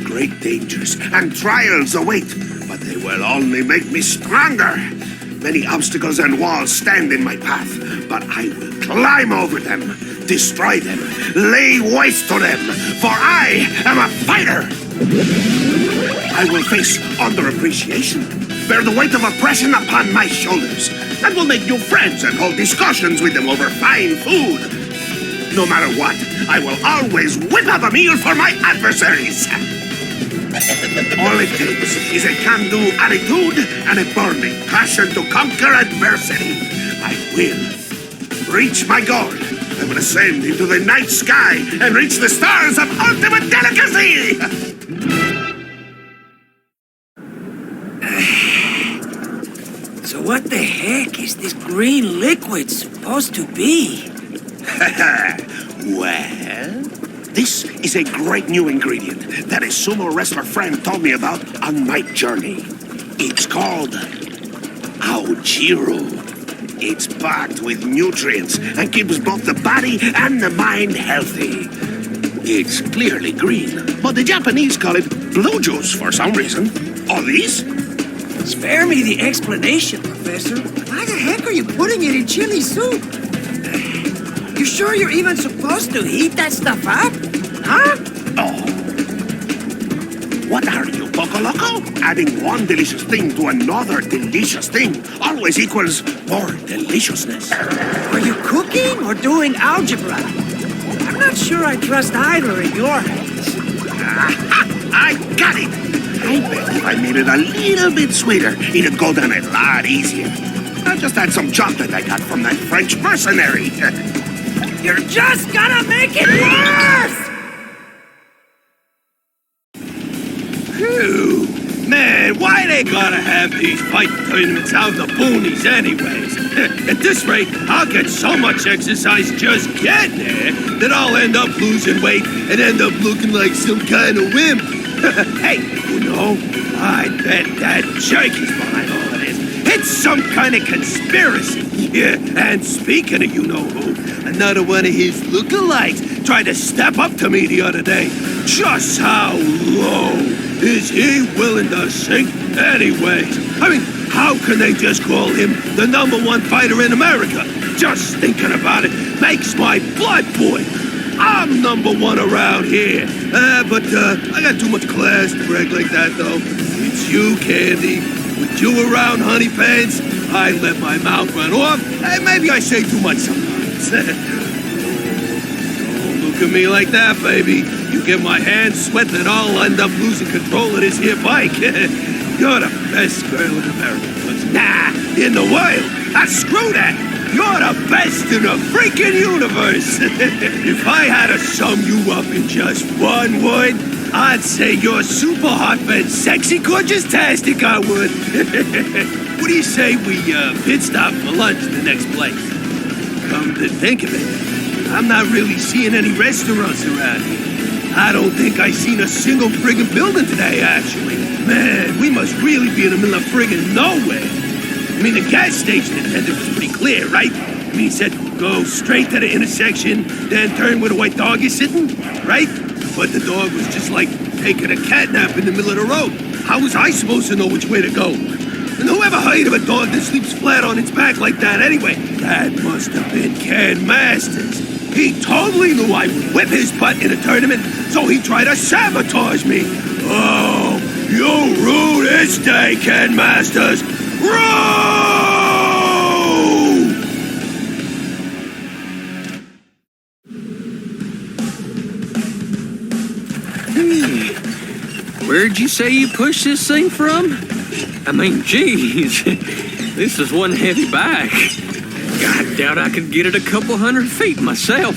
Great dangers and trials await, but they will only make me stronger. Many obstacles and walls stand in my path, but I will climb over them, destroy them, lay waste to them, for I am a fighter! I will face underappreciation, bear the weight of oppression upon my shoulders, and will make new friends and hold discussions with them over fine food. No matter what, I will always whip up a meal for my adversaries. All it takes is a can-do attitude and a burning passion to conquer adversity. I will reach my goal. I will ascend into the night sky and reach the stars of ultimate delicacy! So what the heck is this green liquid supposed to be? Well, this is a great new ingredient that a sumo wrestler friend told me about on my journey. It's called Aojiru. It's packed with nutrients and keeps both the body and the mind healthy. It's clearly green, but the Japanese call it blue juice for some reason. All these? Spare me the explanation, Professor. Why the heck are you putting it in chili soup? You sure you're even supposed to heat that stuff up? Huh? Oh. What are you, Poco Loco? Adding one delicious thing to another delicious thing always equals more deliciousness. Are you cooking or doing algebra? I'm not sure I trust either in your hands. I got it! I bet if I made it a little bit sweeter, it'd go down a lot easier. I just had some chocolate I got from that French mercenary. You're just gonna make it worse! Phew. Man, why they gotta have these fight tournaments out in the boonies anyways? At this rate, I'll get so much exercise just getting there that I'll end up losing weight and end up looking like some kind of wimp. Hey, you know, I bet that jerk is behind all of this. It's some kind of conspiracy. Yeah, and speaking of you-know-who, another one of his lookalikes tried to step up to me the other day. Just how low is he willing to sink anyways? I mean, how can they just call him the #1 fighter in America? Just thinking about it makes my blood boil. I'm #1 around here. But I got too much class to brag like that, though. It's you, Candy. With you around, honey pants, I let my mouth run off. Maybe I say too much sometimes. Don't look at me like that, baby. You get my hands sweating and I'll end up losing control of this here bike. You're the best girl in America. Nah, in the world. Screw that. You're the best in the freaking universe. If I had to sum you up in just one word, I'd say you're super hot and sexy gorgeous-tastic, I would. What do you say we pit stop for lunch in the next place? Come to think of it, I'm not really seeing any restaurants around here. I don't think I seen a single friggin' building today, actually. Man, we must really be in the middle of friggin' nowhere. I mean, the gas station attendant was pretty clear, right? I mean, he said, go straight to the intersection, then turn where the white dog is sitting, right? But the dog was just like taking a cat nap in the middle of the road. How was I supposed to know which way to go? And whoever heard of a dog that sleeps flat on its back like that anyway? That must have been Ken Masters. He totally knew I would whip his butt in a tournament, so he tried to sabotage me. Oh, you rue this day, Ken Masters. Where'd you say you pushed this thing from? I mean, geez, this is one heavy bike. I doubt I could get it a couple 100 feet myself.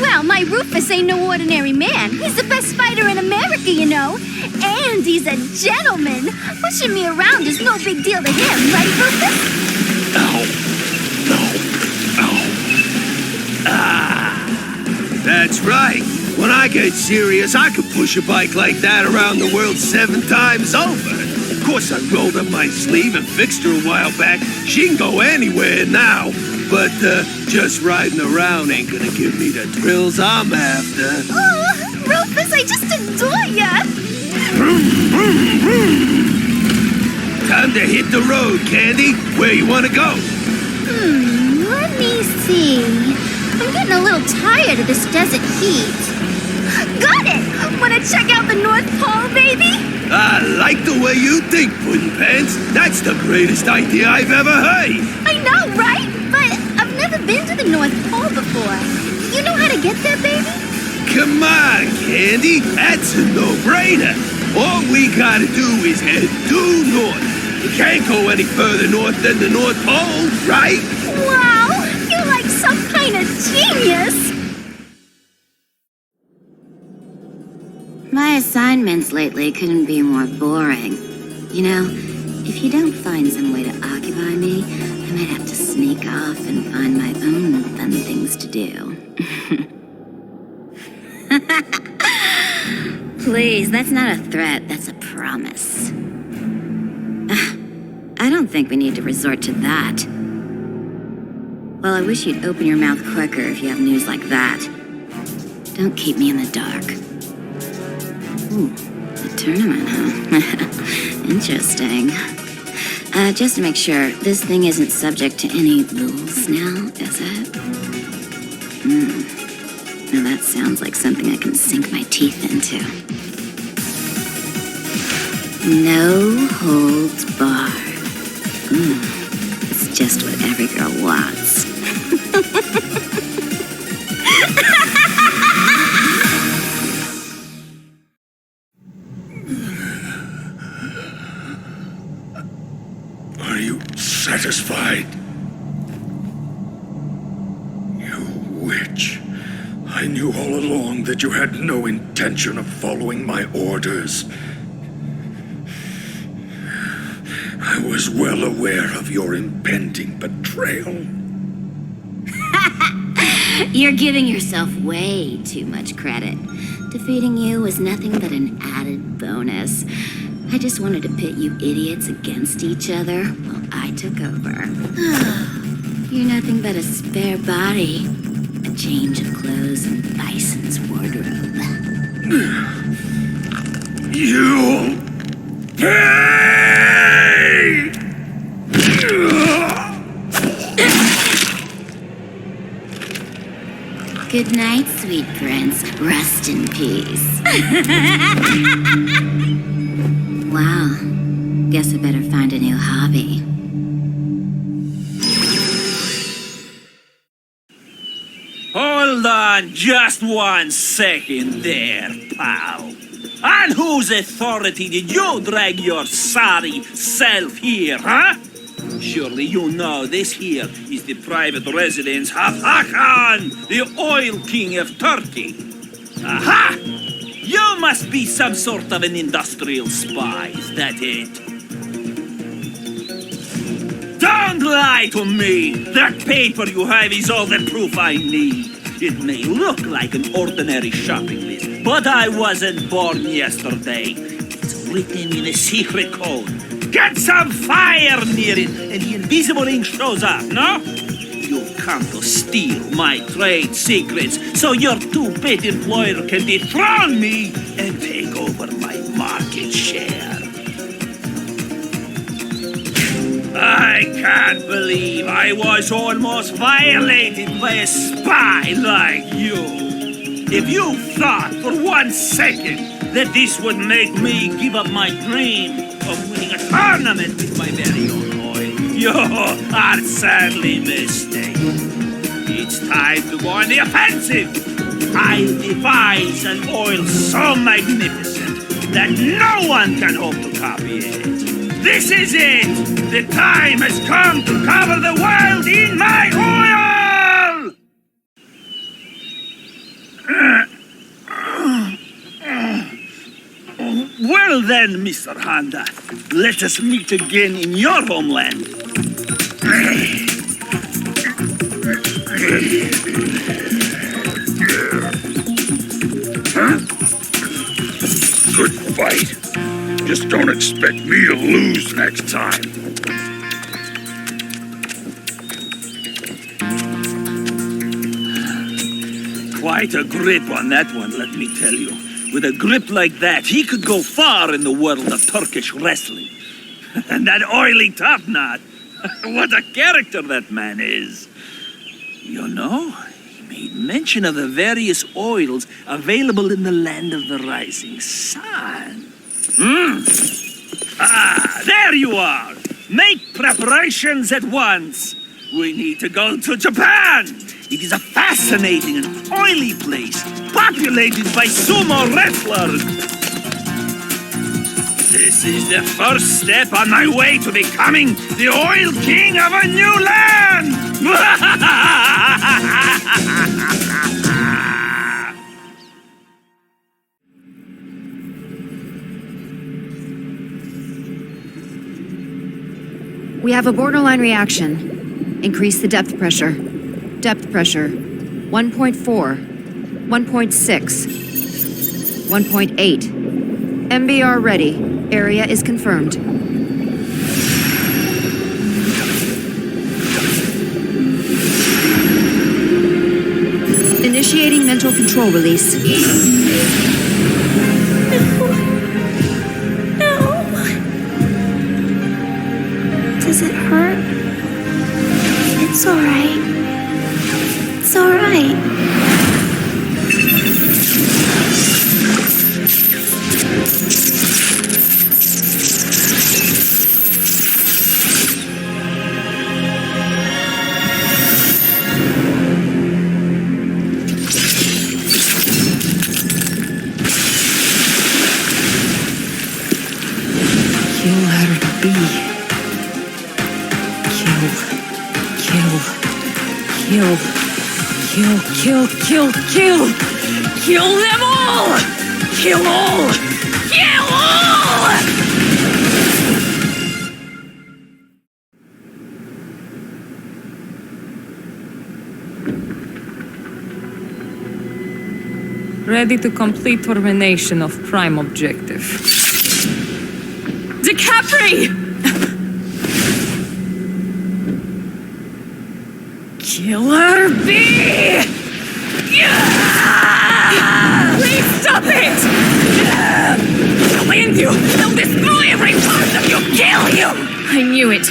Well, my Rufus ain't no ordinary man. He's the best fighter in America, you know. And he's a gentleman. Pushing me around is no big deal to him, right, Rufus? That's right. When I get serious, I could push a bike like that around the world 7 times over. Of course, I rolled up my sleeve and fixed her a while back. She can go anywhere now. But just riding around ain't gonna give me the thrills I'm after. Oh, Rufus, I just adore ya! Time to hit the road, Candy. Where you wanna go? Let me see. I'm getting a little tired of this desert heat. Got it! Wanna check out the North Pole, baby? I like the way you think, Puddin' Pants. That's the greatest idea I've ever heard. I know, right? But I've never been to the North Pole before. You know how to get there, baby? Come on, Candy. That's a no-brainer. All we gotta do is head due north. You can't go any further north than the North Pole, right? Wow! You're like some kind of genius! My assignments lately couldn't be more boring. You know, if you don't find some way to occupy me, I might have to sneak off and find my own fun things to do. Please, that's not a threat, that's a promise. I don't think we need to resort to that. Well, I wish you'd open your mouth quicker if you have news like that. Don't keep me in the dark. Ooh, the tournament, huh? Interesting. Just to make sure, this thing isn't subject to any rules now, is it? Now that sounds like something I can sink my teeth into. No holds barred. It's just what every girl wants. Are you satisfied? You witch. I knew all along that you had no intention of following my orders. I was well aware of your impending betrayal. You're giving yourself way too much credit. Defeating you was nothing but an added bonus. I just wanted to pit you idiots against each other while I took over. You're nothing but a spare body. change of clothes in Bison's wardrobe. You pay! Good night, sweet prince. Rest in peace. Wow. Guess I better find a new hobby. Hold on just 1 second there, pal. On whose authority did you drag your sorry self here, huh? Surely you know this here is the private residence of Hakan, the oil king of Turkey. Aha! You must be some sort of an industrial spy, is that it? Don't lie to me! That paper you have is all the proof I need. It may look like an ordinary shopping list, but I wasn't born yesterday. It's written in a secret code. Get some fire near it, and the invisible ink shows up, no? You've come to steal my trade secrets, so your two-bit employer can dethrone me and take over my market share. I can't believe I was almost violated by a spy like you. If you thought for 1 second that this would make me give up my dream of winning a tournament with my very own oil, you are sadly mistaken. It's time to go on the offensive. I'll devise an oil so magnificent that no one can hope to copy it. This is it! The time has come to cover the world in my oil! Well then, Mr. Honda, let us meet again in your homeland. Good fight. Just don't expect me to lose next time. Quite a grip on that one, let me tell you. With a grip like that, he could go far in the world of Turkish wrestling. And that oily top knot, what a character that man is. You know, he made mention of the various oils available in the land of the rising sun. Ah, there you are. Make preparations at once. We need to go to Japan. It is a fascinating and oily place, populated by sumo wrestlers. This is the first step on my way to becoming the oil king of a new land. We have a borderline reaction. Increase the depth pressure. Depth pressure 1.4, 1.6, 1.8. MBR ready. Area is confirmed. Initiating mental control release. Does it hurt? It's all right. It's all right. Kill her, B. Kill. Kill them all! Kill all! Kill all! Ready to complete termination of prime objective. DiCapri! Kill her, B! knew it.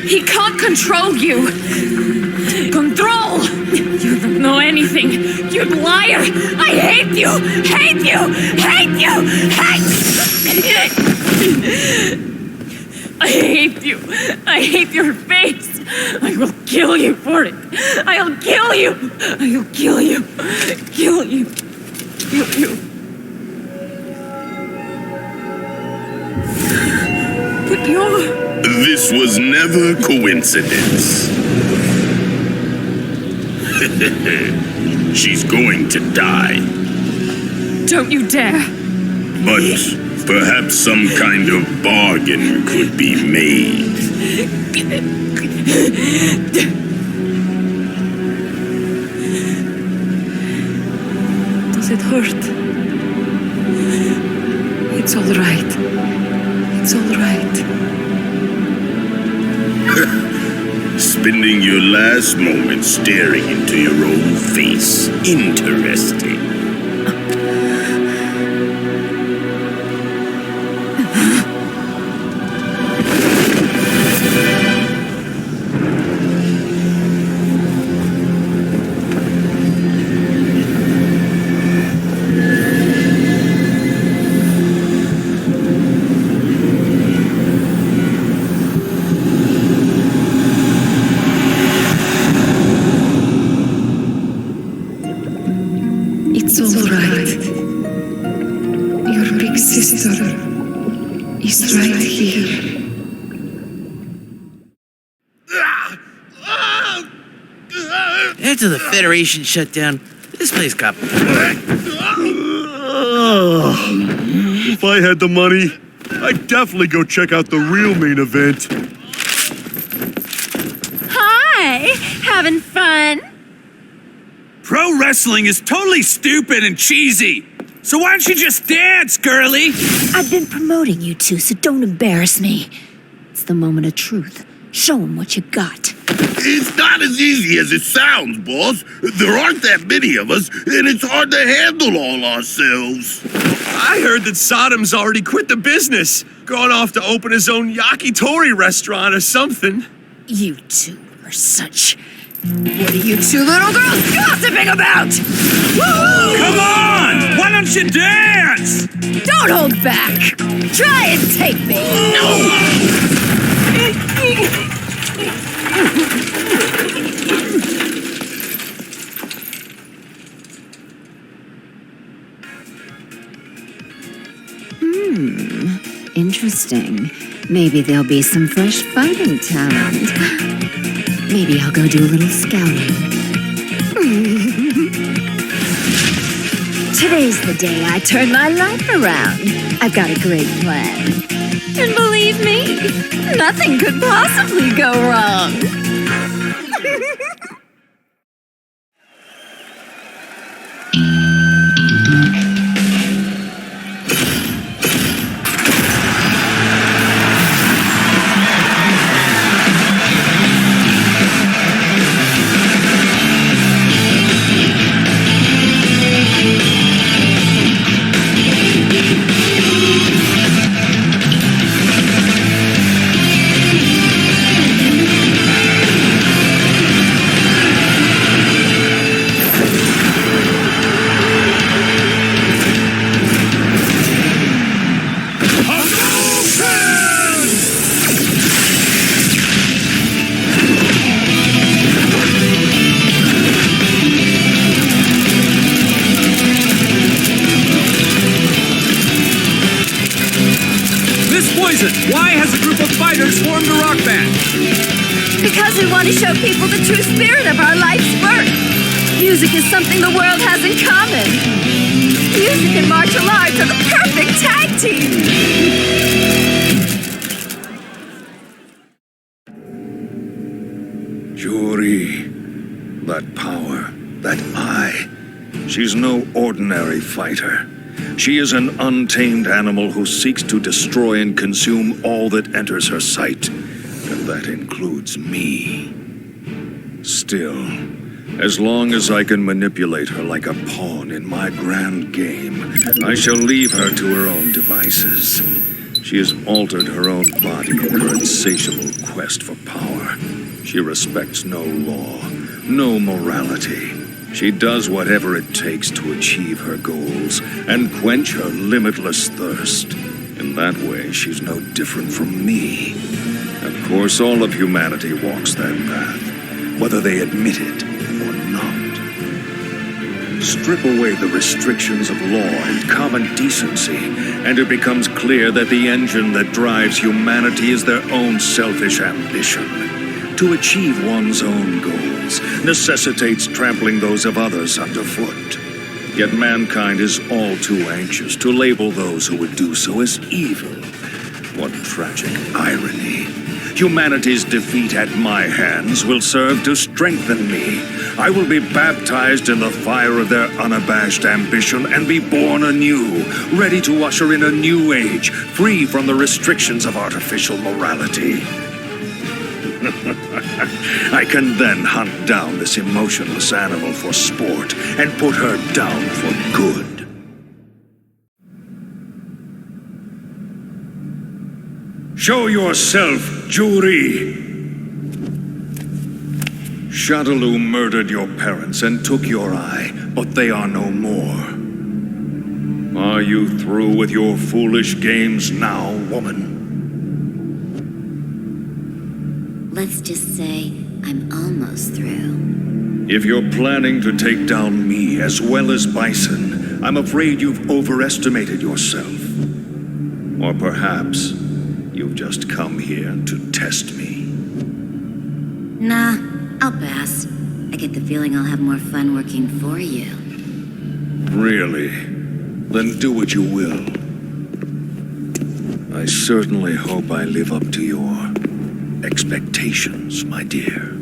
He can't control you. Control! You don't know anything. You liar! I hate you! Hate you! Hate you! Hate! I hate you. I hate your face. I will kill you for it. I'll kill you. I'll kill you. Kill you. Kill you. But you're... This was never coincidence. She's going to die. Don't you dare. But perhaps some kind of bargain could be made. Does it hurt? It's all right. It's all right. Spending your last moment staring into your own face. Interesting. It's all right. Your big sister is right here. After the Federation shut down, this place got... If I had the money, I'd definitely go check out the real main event. Hi! Having fun? Pro wrestling is totally stupid and cheesy. So why don't you just dance, girly? I've been promoting you two, so don't embarrass me. It's the moment of truth. Show them what you got. It's not as easy as it sounds, boss. There aren't that many of us, and it's hard to handle all ourselves. I heard that Saddam's already quit the business. Gone off to open his own yakitori restaurant or something. You two are such... What are you two little girls gossiping about? Woo! Come on! Why don't you dance? Don't hold back. Try and take me. Interesting. Maybe there'll be some fresh fighting talent. Maybe I'll go do a little scouting. Today's the day I turn my life around. I've got a great plan. And believe me, nothing could possibly go wrong. Why has a group of fighters formed a rock band? Because we want to show people the true spirit of our life's work. Music is something the world has in common. Music and martial arts are the perfect tag team. Yuri, that power, that eye. She's no ordinary fighter. She is an untamed animal who seeks to destroy and consume all that enters her sight, and that includes me. Still, as long as I can manipulate her like a pawn in my grand game, I shall leave her to her own devices. She has altered her own body in her insatiable quest for power. She respects no law, no morality. She does whatever it takes to achieve her goals and quench her limitless thirst. In that way, she's no different from me. Of course, all of humanity walks that path, whether they admit it or not. Strip away the restrictions of law and common decency, and it becomes clear that the engine that drives humanity is their own selfish ambition. To achieve one's own goals necessitates trampling those of others underfoot. Yet mankind is all too anxious to label those who would do so as evil. What tragic irony. Humanity's defeat at my hands will serve to strengthen me. I will be baptized in the fire of their unabashed ambition and be born anew, ready to usher in a new age, free from the restrictions of artificial morality. I can then hunt down this emotionless animal for sport and put her down for good. Show yourself, jury! Shadaloo murdered your parents and took your eye, but they are no more. Are you through with your foolish games now, woman? Let's just say I'm almost through. If you're planning to take down me as well as Bison, I'm afraid you've overestimated yourself. Or perhaps you've just come here to test me. Nah, I'll pass. I get the feeling I'll have more fun working for you. Really? Then do what you will. I certainly hope I live up to your expectations, my dear.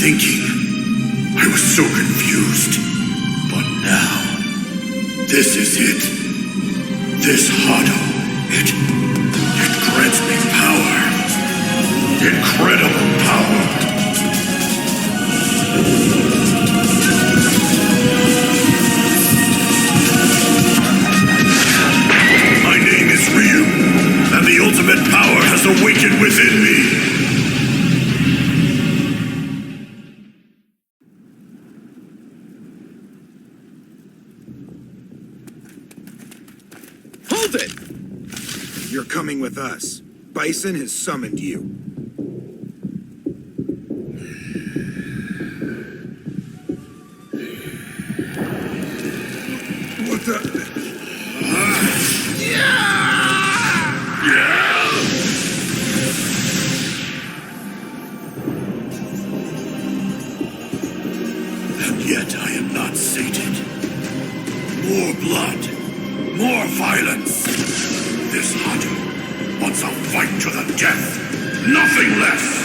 thinking. I was so confused. But now, this is it. This Hado, it grants me power. Incredible power. My name is Ryu, and the ultimate power has awakened within me. Hold it! You're coming with us. Bison has summoned you. What the... And yet I am not sated. More blood. More violence. This Hado wants a fight to the death. Nothing less.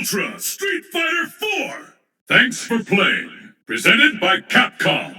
Ultra Street Fighter 4. Thanks for playing. Presented by Capcom.